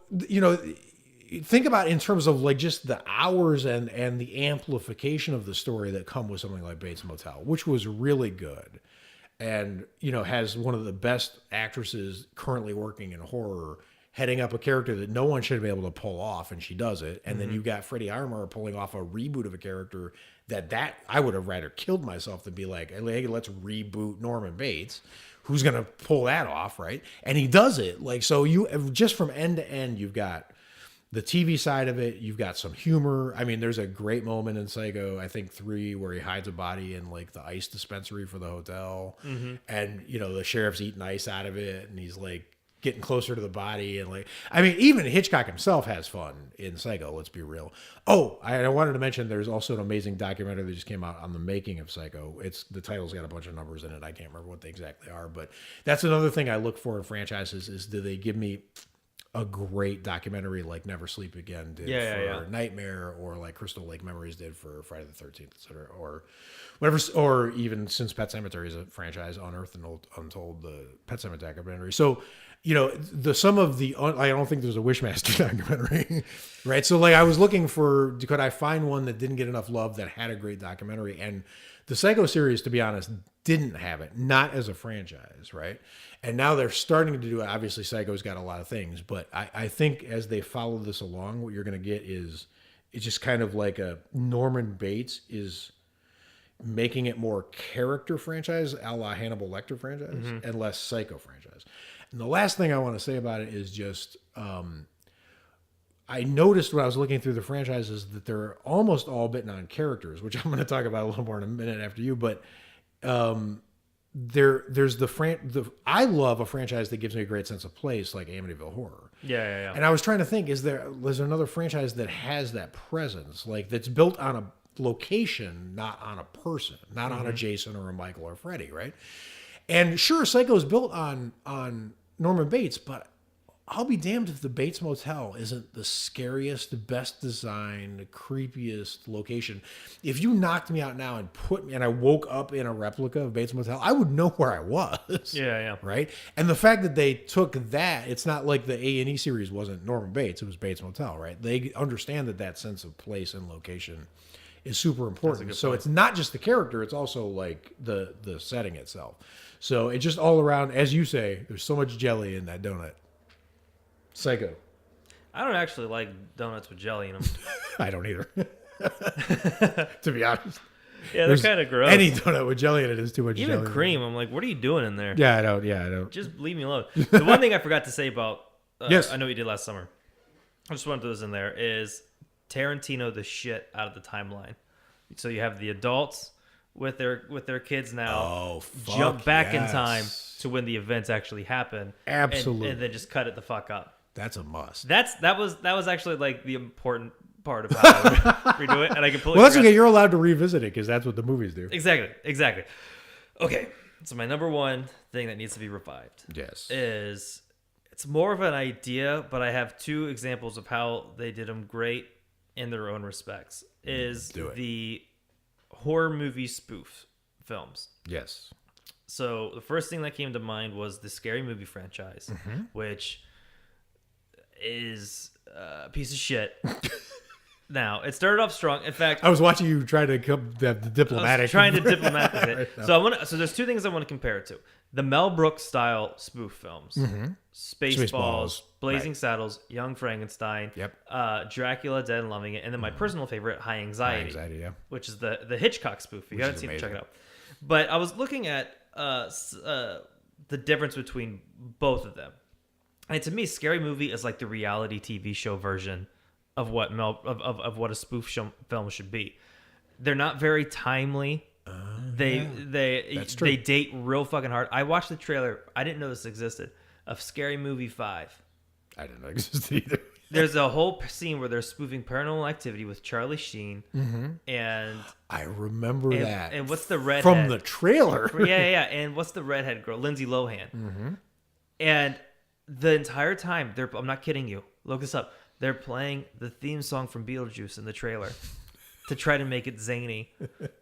B: think about in terms of like just the hours and the amplification of the story that come with something like Bates Motel, which was really good. And, has one of the best actresses currently working in horror heading up a character that no one should be able to pull off, and she does it. And then you've got Freddie Highmore pulling off a reboot of a character that I would have rather killed myself than be like, hey, let's reboot Norman Bates. Who's going to pull that off, right? And he does it. Like, so you just from end to end, you've got the TV side of it. You've got some humor. I mean, there's a great moment in Psycho, I think 3, where he hides a body in like the ice dispensary for the hotel. And, the sheriff's eating ice out of it. And he's like getting closer to the body. And like, I mean, even Hitchcock himself has fun in Psycho. Let's be real. Oh, I wanted to mention there's also an amazing documentary that just came out on the making of Psycho. The title's got a bunch of numbers in it. I can't remember what they exactly are, but that's another thing I look for in franchises is, do they give me a great documentary like Never Sleep Again did for Nightmare, or like Crystal Lake Memories did for Friday the 13th, etc., or whatever, or even since Pet Sematary is a franchise, Unearthed and Untold, the Pet Sematary documentary. So some of the, I don't think there's a Wishmaster documentary, right? So like I was looking for, could I find one that didn't get enough love that had a great documentary? And the Psycho series, to be honest, didn't have it, not as a franchise, right? And now they're starting to do it. Obviously, Psycho's got a lot of things, but I think as they follow this along, what you're going to get is it's just kind of like a Norman Bates is making it more character franchise, a la Hannibal Lecter franchise, and less Psycho franchise. And the last thing I want to say about it is just I noticed when I was looking through the franchises that they're almost all bitten on characters, which I'm going to talk about a little more in a minute after you. But there's I love a franchise that gives me a great sense of place, like Amityville Horror.
A: Yeah.
B: And I was trying to think, is there another franchise that has that presence, like that's built on a location, not on a person, not on a Jason or a Michael or a Freddy, right? And sure, Psycho's built on Norman Bates, but I'll be damned if the Bates Motel isn't the scariest, the best designed, creepiest location. If you knocked me out now and I woke up in a replica of Bates Motel, I would know where I was.
A: Yeah.
B: Right? And the fact that they took that, it's not like the A&E series wasn't Norman Bates, it was Bates Motel, right? They understand that sense of place and location is super important. So it's not just the character, it's also like the setting itself. So it just all around, as you say, there's so much jelly in that donut. Psycho.
A: I don't actually like donuts with jelly in them.
B: I don't either. To be honest.
A: Yeah, they're kind of gross.
B: Any donut with jelly in it is too much jelly.
A: Even cream. I'm like, what are you doing in there?
B: Yeah, I don't.
A: Just leave me alone. The one thing I forgot to say about,
B: yes,
A: I know you did last summer. I just wanted to throw this in there, is Tarantino the shit out of the timeline. So you have the adults with their kids now jump back in time to when the events actually happen.
B: Absolutely.
A: And then just cut it the fuck up.
B: That's a must.
A: That was actually like the important part of how I would redo it, and I completely.
B: Well, that's okay. You're allowed to revisit it because that's what the movies do.
A: Exactly. Okay, so my number one thing that needs to be revived, is it's more of an idea, but I have two examples of how they did them great in their own respects. Is the horror movie spoof films?
B: Yes.
A: So the first thing that came to mind was the Scary Movie franchise, which is a piece of shit. Now, it started off strong. In fact,
B: I was watching you try to come the diplomatic.
A: I was trying to diplomatize it.
B: Right,
A: no. So there's two things I want to compare it to: the Mel Brooks style spoof films, Spaceballs, Blazing Saddles, Young Frankenstein, Dracula, Dead and Loving It, and then my personal favorite, High Anxiety, which is the Hitchcock spoof. You gotta check it out. But I was looking at the difference between both of them. And to me, Scary Movie is like the reality TV show version of what what a spoof film should be. They're not very timely. They date real fucking hard. I watched the trailer. I didn't know this existed of Scary Movie 5.
B: I didn't know it existed either.
A: There's a whole scene where they're spoofing Paranormal Activity with Charlie Sheen, and
B: I remember that.
A: And what's the redhead
B: from the trailer?
A: Yeah. And what's the redhead girl? Lindsay Lohan. And the entire time, I'm not kidding you. Look this up. They're playing the theme song from Beetlejuice in the trailer to try to make it zany,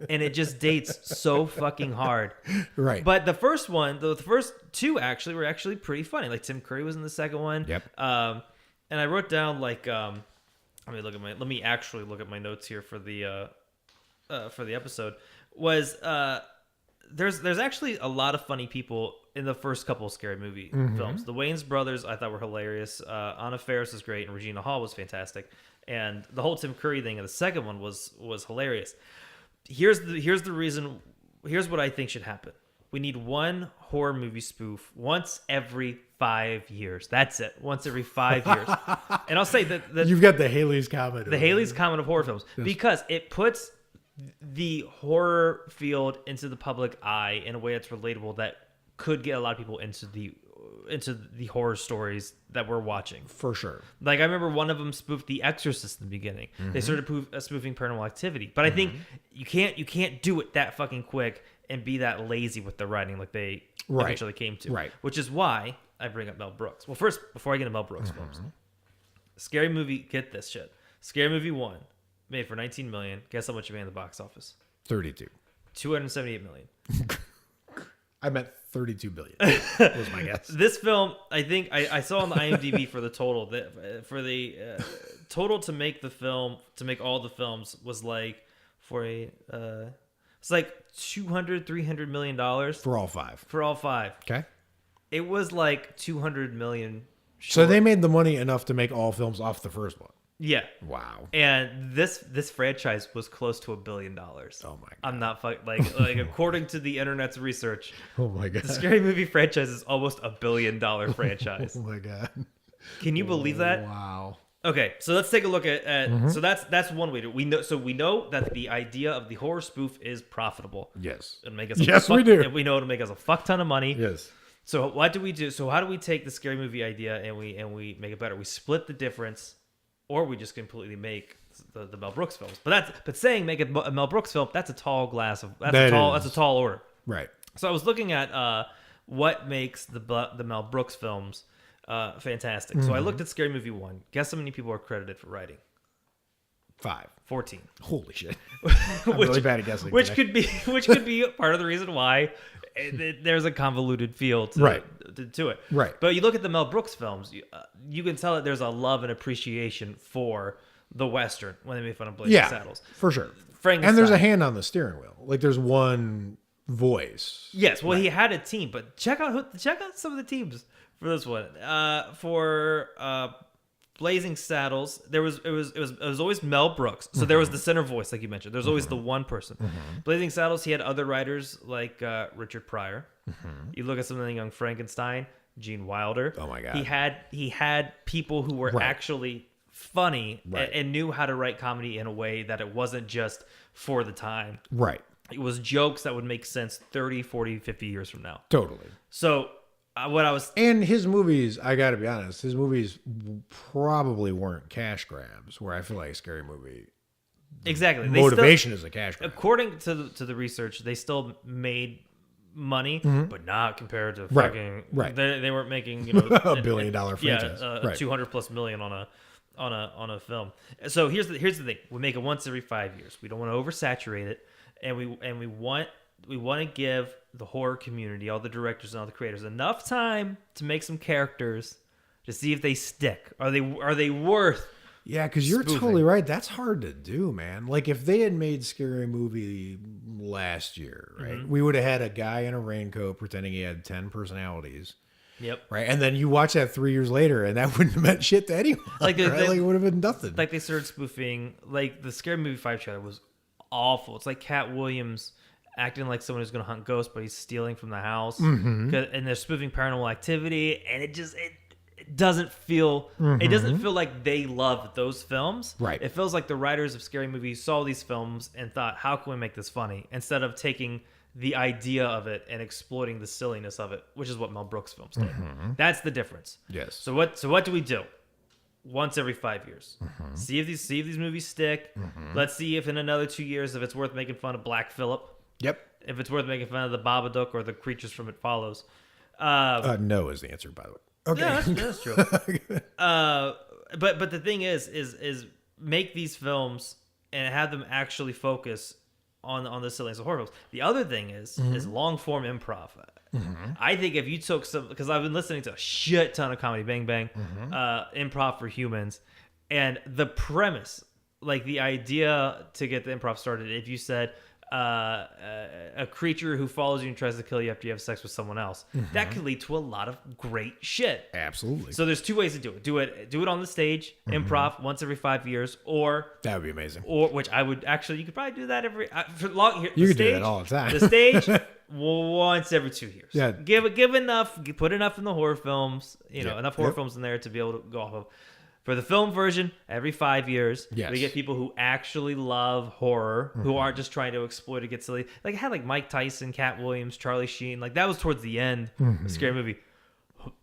A: and it just dates so fucking hard.
B: Right.
A: But the first one, the first two actually were actually pretty funny. Like Tim Curry was in the second one.
B: Yep.
A: And I wrote down like let me actually look at my notes here for the episode. Was there's actually a lot of funny people in the first couple of Scary Movie films. The Wayans brothers I thought were hilarious. Anna Faris is great, and Regina Hall was fantastic. And the whole Tim Curry thing in the second one was hilarious. Here's the reason. Here's what I think should happen. We need one horror movie spoof once every 5 years. That's it. Once every 5 years. And I'll say that
B: you've got the Haley's Comet.
A: The Haley's Comet of horror films, because it puts the horror field into the public eye in a way that's relatable, that could get a lot of people into the horror stories that we're watching. For sure. Like I remember one of them spoofed The Exorcist in the beginning. They started spoofing Paranormal Activity, but I think you can't do it that fucking quick and be that lazy with the writing like they eventually came to. Right. Which is why I bring up Mel Brooks. Well, first, before I get into Mel Brooks films, Scary Movie, get this shit. Scary Movie 1 made for $19 million. Guess how much it made in the box office?
B: 32.
A: $278 million.
B: I meant $32 billion. Was my guess.
A: This film, I think I saw on the IMDb for the total that for the total to make the film, to make all the films, was like for a it's like $200-300 million
B: For all five.
A: for all five.
B: Okay.
A: It was like 200 million.
B: So they made the money enough to make all films off the first one.
A: Yeah.
B: Wow.
A: And this franchise was close to $1 billion.
B: Oh my god.
A: I'm not like according to the internet's research,
B: Oh my god.
A: the Scary Movie franchise is almost $1 billion franchise.
B: Oh my god.
A: Can you believe that?
B: Wow.
A: Okay, so let's take a look at so that's one way to we know that the idea of the horror spoof is profitable.
B: Yes.
A: It'll make us
B: we do.
A: And we know it'll make us a fuck ton of money.
B: Yes.
A: So what do we do? So how do we take the Scary Movie idea and we make it better? We split the difference, or we just completely make the Mel Brooks films. But saying make it a Mel Brooks film, that's a tall that's a tall order.
B: Right.
A: So I was looking at what makes the Mel Brooks films fantastic. So I looked at Scary Movie 1. Guess how many people are credited for writing?
B: 5.
A: 14.
B: Holy shit. I'm really bad at guessing.
A: Which could be part of the reason why there's a convoluted feel to it.
B: Right.
A: But you look at the Mel Brooks films, you can tell that there's a love and appreciation for the Western when they make fun of Blazing Saddles.
B: For sure.
A: Frankenstein.
B: And there's a hand on the steering wheel. Like there's one voice.
A: Yes, well, he had a team, but check out some of the teams for this one. For Blazing Saddles, it was always Mel Brooks. So there was the center voice, like you mentioned. There's always the one person. Blazing Saddles, he had other writers like Richard Pryor. You look at something like Young Frankenstein, Gene Wilder.
B: Oh my god.
A: He had people who were actually funny and knew how to write comedy in a way that it wasn't just for the time.
B: Right.
A: It was jokes that would make sense 30, 40, 50 years from now.
B: Totally.
A: So
B: and his movies, I gotta be honest, his movies probably weren't cash grabs, where I feel like a Scary Movie
A: exactly
B: motivation is a cash grab.
A: According to the research, they still made money, but not compared to fucking They weren't making
B: $1 billion franchise.
A: Yeah, 200+ million on a film. So here's the thing: we make it once every 5 years. We don't want to oversaturate it, and we want to give the horror community, all the directors and all the creators, enough time to make some characters to see if they stick. Are they worth?
B: Yeah, because you're totally right. That's hard to do, man. Like if they had made Scary Movie last year, right? We would have had a guy in a raincoat pretending he had 10 personalities.
A: Yep.
B: Right, and then you watch that 3 years later, and that wouldn't have meant shit to anyone. Like it would have been nothing.
A: Like they started spoofing. Like the Scary Movie 5 trailer was awful. It's like Cat Williams acting like someone who's going to hunt ghosts, but he's stealing from the house. And they're spoofing Paranormal Activity, and it doesn't feel it doesn't feel like they loved those films.
B: Right.
A: It feels like the writers of Scary Movies saw these films and thought, how can we make this funny? Instead of taking the idea of it and exploiting the silliness of it, which is what Mel Brooks films did. That's the difference.
B: Yes.
A: So what do we do? Once every 5 years. See if these movies stick. Let's see if in another 2 years if it's worth making fun of Black Phillip.
B: Yep.
A: If it's worth making fun of the Babadook or the creatures from It Follows.
B: No is the answer, by the way. Okay.
A: Yeah, that's true. But the thing is make these films and have them actually focus on the silliness of horror films. The other thing is long form improv. I think if you took some, because I've been listening to a shit ton of Comedy Bang Bang, Improv for Humans, and the premise, like the idea to get the improv started, if you said a creature who follows you and tries to kill you after you have sex with someone else, that could lead to a lot of great shit.
B: Absolutely.
A: So there's two ways to do it. Do it on the stage, improv once every 5 years, or
B: that would be amazing.
A: Or which I would actually, you could probably do that every for long.
B: You could do that all the time.
A: The stage once every 2 years.
B: Yeah.
A: Give enough. Put enough in the horror films. Enough horror films in there to be able to go off of. For the film version, every 5 years, we get people who actually love horror, who aren't just trying to exploit to get silly. Like, it had like Mike Tyson, Cat Williams, Charlie Sheen. Like, that was towards the end of Scary Movie.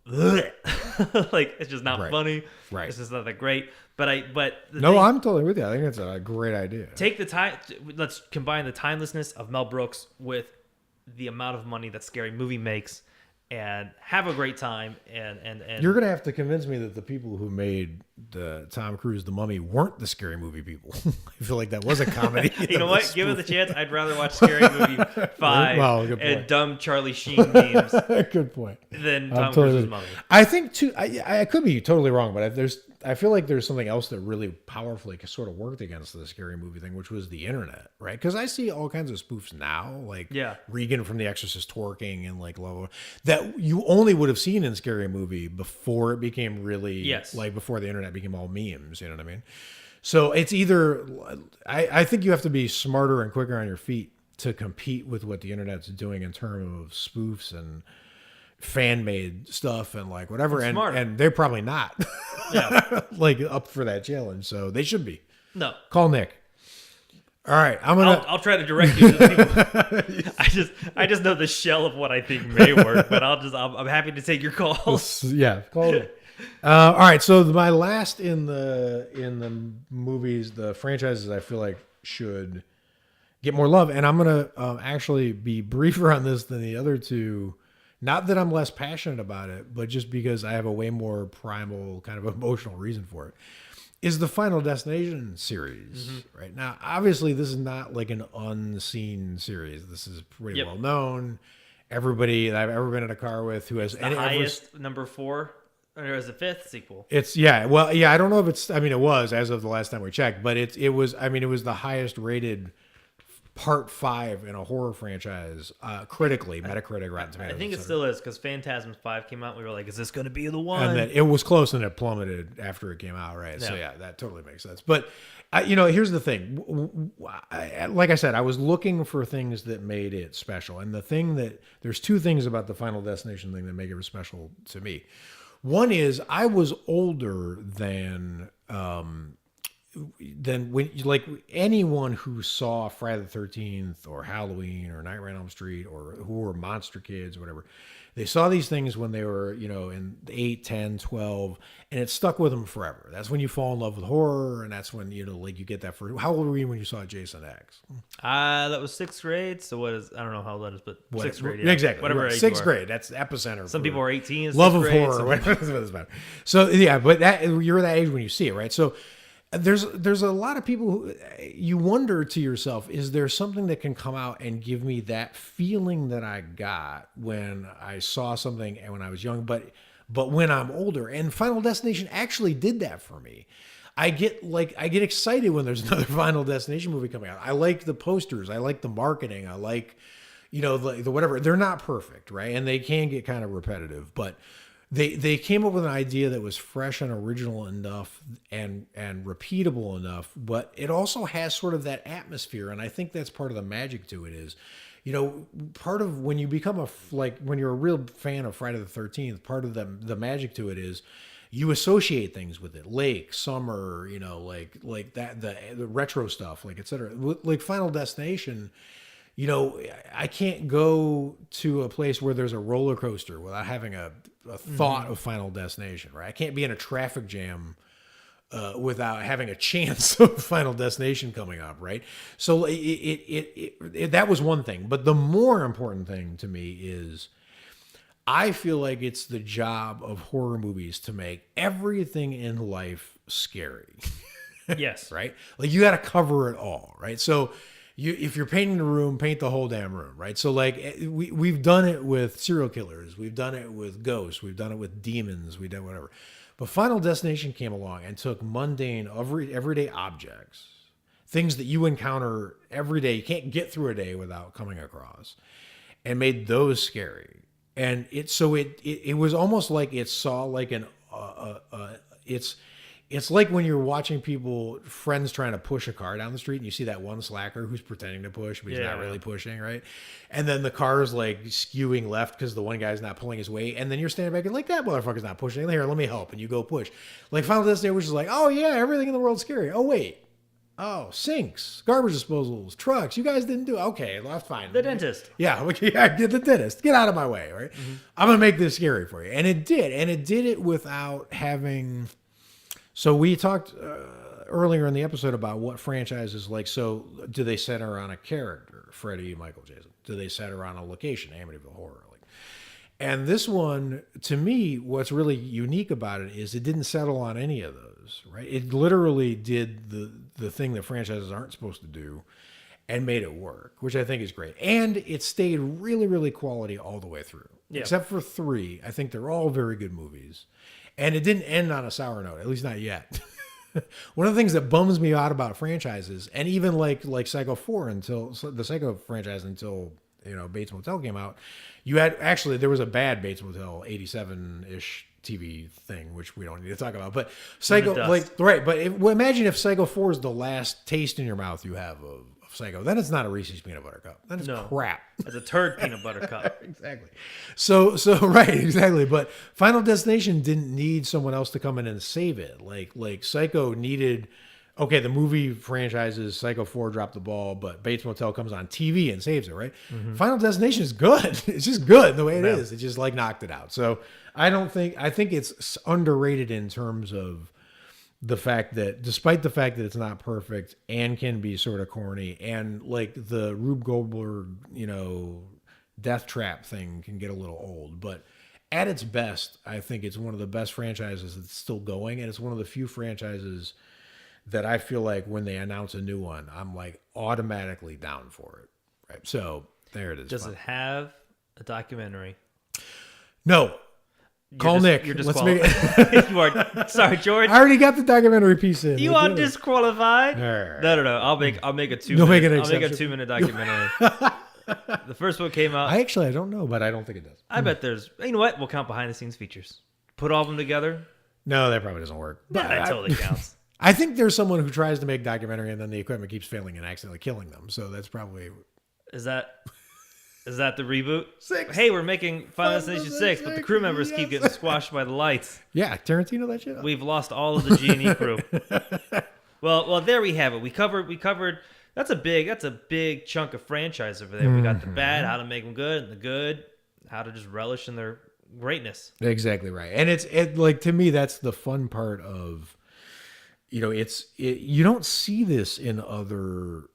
A: Like, it's just not funny. Right. It's just not that great. I'm totally with you. I think that's a great idea. Take the time. Let's combine the timelessness of Mel Brooks with the amount of money that Scary Movie makes and have a great time. And
B: You're gonna have to convince me that the people who made the Tom Cruise The Mummy weren't the Scary Movie people. I feel like that was a comedy.
A: you know what? Give it the chance. I'd rather watch Scary Movie 5
B: good
A: and
B: point.
A: dumb Charlie Sheen memes
B: Good point.
A: than Tom Cruise's Mummy.
B: I think too. I could be totally wrong, but I feel like there's something else that really powerfully sort of worked against the Scary Movie thing, which was the internet, right? Because I see all kinds of spoofs now, like Regan from The Exorcist twerking and like that you only would have seen in Scary Movie before it became really like before the internet became all memes. You know what I mean? So it's either I think you have to be smarter and quicker on your feet to compete with what the internet's doing in terms of spoofs and fan made stuff and like whatever, and they're probably not like up for that challenge, so they should be.
A: No,
B: call Nick. All right,
A: I'll try to direct you to the people. I just know the shell of what I think may work, but I'm happy to take your calls.
B: Yeah, call it. All right, so my last in the movies, the franchises I feel like should get more love, and I'm gonna actually be briefer on this than the other two. Not that I'm less passionate about it, but just because I have a way more primal kind of emotional reason for it, is the Final Destination series. Mm-hmm. Right now, obviously, this is not like an unseen series. This is pretty well known. Everybody that I've ever been in a car with who has
A: the highest number 4, or is it 5th sequel?
B: It's I don't know if it's. I mean, it was as of the last time we checked, but it was. I mean, it was the highest rated Part 5 in a horror franchise, critically, Metacritic, Rotten Tomatoes.
A: I think it still is, because Phantasm 5 came out and we were like, is this going to be the one?
B: And then it was close and it plummeted after it came out, right? Yeah. So yeah, that totally makes sense. But, here's the thing. Like I said, I was looking for things that made it special. And there's two things about the Final Destination thing that make it special to me. One is I was older than when, like, anyone who saw Friday the 13th or Halloween or Nightmare on Elm Street or who were monster kids or whatever, they saw these things when they were, in 8, 10, 12, and it stuck with them forever. That's when you fall in love with horror, and that's when, like, you get that first. How old were you when you saw Jason X?
A: That was 6th grade. So I don't know how old that is, but 6th grade.
B: Yeah. Exactly.
A: Whatever age
B: 6th grade. That's epicenter.
A: Some people are 18.
B: Love of
A: grade,
B: horror. So yeah, but you're that age when you see it, right? So there's a lot of people who you wonder to yourself, is there something that can come out and give me that feeling that I got when I saw something and when I was young, but when I'm older? And Final Destination actually did that for me. I get excited when there's another Final Destination movie coming out. I like the posters, I like the marketing, I like, the whatever. They're not perfect, right? And they can get kind of repetitive, but They came up with an idea that was fresh and original enough and repeatable enough, but it also has sort of that atmosphere, and I think that's part of the magic to it is, part of when you become when you're a real fan of Friday the 13th, part of the magic to it is you associate things with it, lake, summer, like that, the retro stuff, like, etc. Like Final Destination. I can't go to a place where there's a roller coaster without having a thought of Final Destination, right? I can't be in a traffic jam without having a chance of Final Destination coming up, right? So that was one thing. But the more important thing to me is I feel like it's the job of horror movies to make everything in life scary.
A: Yes.
B: Right? Like, you got to cover it all, right? So if you're painting a room, paint the whole damn room, right? So, like, we've done it with serial killers, we've done it with ghosts, we've done it with demons, we've done whatever. But Final Destination came along and took mundane, everyday objects, things that you encounter every day, you can't get through a day without coming across, and made those scary. And it was almost like it saw like it's like when you're watching friends trying to push a car down the street and you see that one slacker who's pretending to push, but he's not really pushing, right? And then the car's like skewing left because the one guy's not pulling his weight. And then you're standing back and like, that motherfucker's not pushing. Here, let me help. And you go push. Like Final Destination, which is like, oh yeah, everything in the world's scary. Oh wait. Oh, sinks, garbage disposals, trucks. You guys didn't do it. Okay, well, that's fine.
A: The dentist.
B: Yeah, get the dentist. Get out of my way, right? Mm-hmm. I'm going to make this scary for you. And it did. And it did it without having... So we talked earlier in the episode about what franchises like. So do they center on a character, Freddy, Michael, Jason? Do they center on a location, Amityville Horror? And this one, to me, what's really unique about it is it didn't settle on any of those, right? It literally did the thing that franchises aren't supposed to do and made it work, which I think is great. And it stayed really, really quality all the way through.
A: Yeah.
B: Except for 3. I think they're all very good movies. And it didn't end on a sour note, at least not yet. One of the things that bums me out about franchises, and even like Psycho 4 until the Psycho franchise until Bates Motel came out, there was a bad Bates Motel 87-ish TV thing, which we don't need to talk about. But Psycho, imagine if Psycho 4 is the last taste in your mouth you have of Psycho. Then it's not a Reese's peanut butter cup. Then it's crap.
A: It's a turd peanut butter cup.
B: Exactly. So right, exactly. But Final Destination didn't need someone else to come in and save it. Like Psycho needed. Okay, the movie franchises, Psycho 4 dropped the ball, but Bates Motel comes on TV and saves it, right? Mm-hmm. Final Destination is good. It's just good the way it is. It just knocked it out. So I think it's underrated in terms of the fact that despite the fact that it's not perfect and can be sort of corny and like the Rube Goldberg, death trap thing can get a little old, but at its best, I think it's one of the best franchises that's still going. And it's one of the few franchises that I feel like when they announce a new one, I'm like automatically down for it. Right. So there it is.
A: Does it have a documentary?
B: No. Call Nick.
A: You're
B: Let's make
A: it. You are. Sorry, George.
B: I already got the documentary piece in.
A: You are disqualified.
B: Right.
A: No. I'll make a 2-minute documentary. The first one came out.
B: I don't know, but I don't think it does.
A: I bet there's. You know what? We'll count behind the scenes features. Put all of them together.
B: No, that probably doesn't work.
A: But that totally counts.
B: I think there's someone who tries to make documentary and then the equipment keeps failing and accidentally killing them. So that's probably.
A: Is that the reboot?
B: 6.
A: Hey, we're making Final Destination 6, but the crew members keep getting squashed by the lights.
B: Yeah, Tarantino, that shit.
A: We've lost all of the G&E crew. Well, there we have it. We covered. That's a big chunk of franchise over there. We got the bad, how to make them good, and the good, how to just relish in their greatness.
B: Exactly right. And it's like, to me, that's the fun part of. You don't see this in other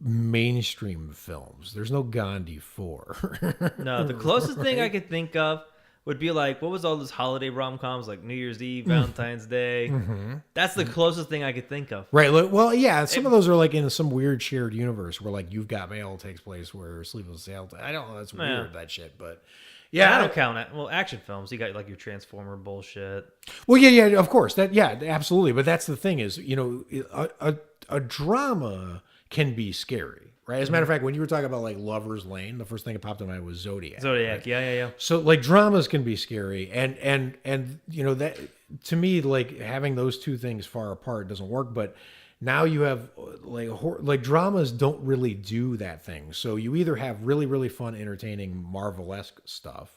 B: mainstream films. There's no Gandhi 4.
A: No, the closest thing I could think of would be like, what was all those holiday rom-coms like New Year's Eve, Valentine's Day? Mm-hmm. That's the closest thing I could think of.
B: Right. Well, yeah, some of those are like in some weird shared universe where like You've Got Mail takes place where Sleepless Sail. I don't know. That's weird, that shit, but. Yeah,
A: I don't count it. Well, action films, you got like your Transformer bullshit.
B: Well, yeah, of course. Absolutely. But that's the thing is, a drama can be scary, right? As a matter of fact, when you were talking about like Lover's Lane, the first thing that popped in my mind was Zodiac.
A: Right? Yeah. So
B: like dramas can be scary, and that to me, like having those two things far apart doesn't work. But now you have like dramas don't really do that thing. So you either have really, really fun, entertaining Marvel-esque stuff,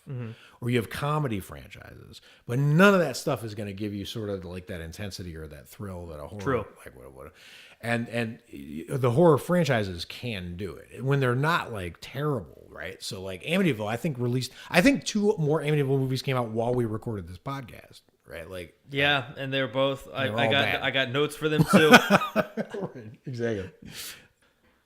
B: or you have comedy franchises. But none of that stuff is going to give you sort of like that intensity or that thrill that a horror like what. And the horror franchises can do it when they're not like terrible, right? So like Amityville, I think 2 more Amityville movies came out while we recorded this podcast. Right, like
A: and they're both.
B: I
A: got notes for them too.
B: Right, exactly.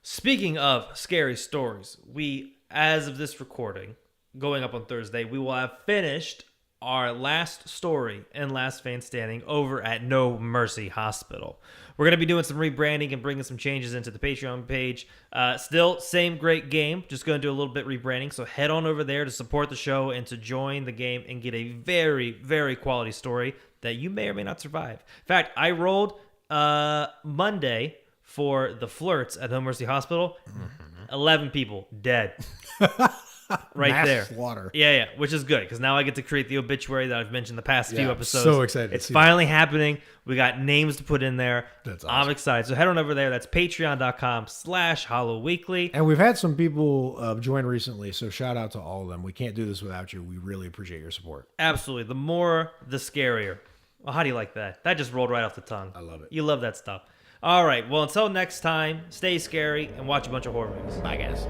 A: Speaking of scary stories, we, as of this recording, going up on Thursday, we will have finished our last story and last fan standing over at No Mercy Hospital. We're going to be doing some rebranding and bringing some changes into the Patreon page. Still, same great game, just going to do a little bit rebranding. So head on over there to support the show and to join the game and get a very, very quality story that you may or may not survive. In fact, I rolled Monday for the flirts at No Mercy Hospital. 11 people dead. Right
B: Mass
A: there.
B: Slaughter.
A: Yeah, which is good because now I get to create the obituary that I've mentioned the past few episodes.
B: So excited.
A: It's finally happening. We got names to put in there.
B: That's awesome.
A: I'm excited. So head on over there. That's patreon.com/HollowWeekly.
B: And we've had some people join recently, so shout out to all of them. We can't do this without you. We really appreciate your support.
A: Absolutely. The more, the scarier. Well, how do you like that? That just rolled right off the tongue.
B: I love it.
A: You love that stuff. All right. Well, until next time, stay scary and watch a bunch of horror movies.
B: Bye, guys.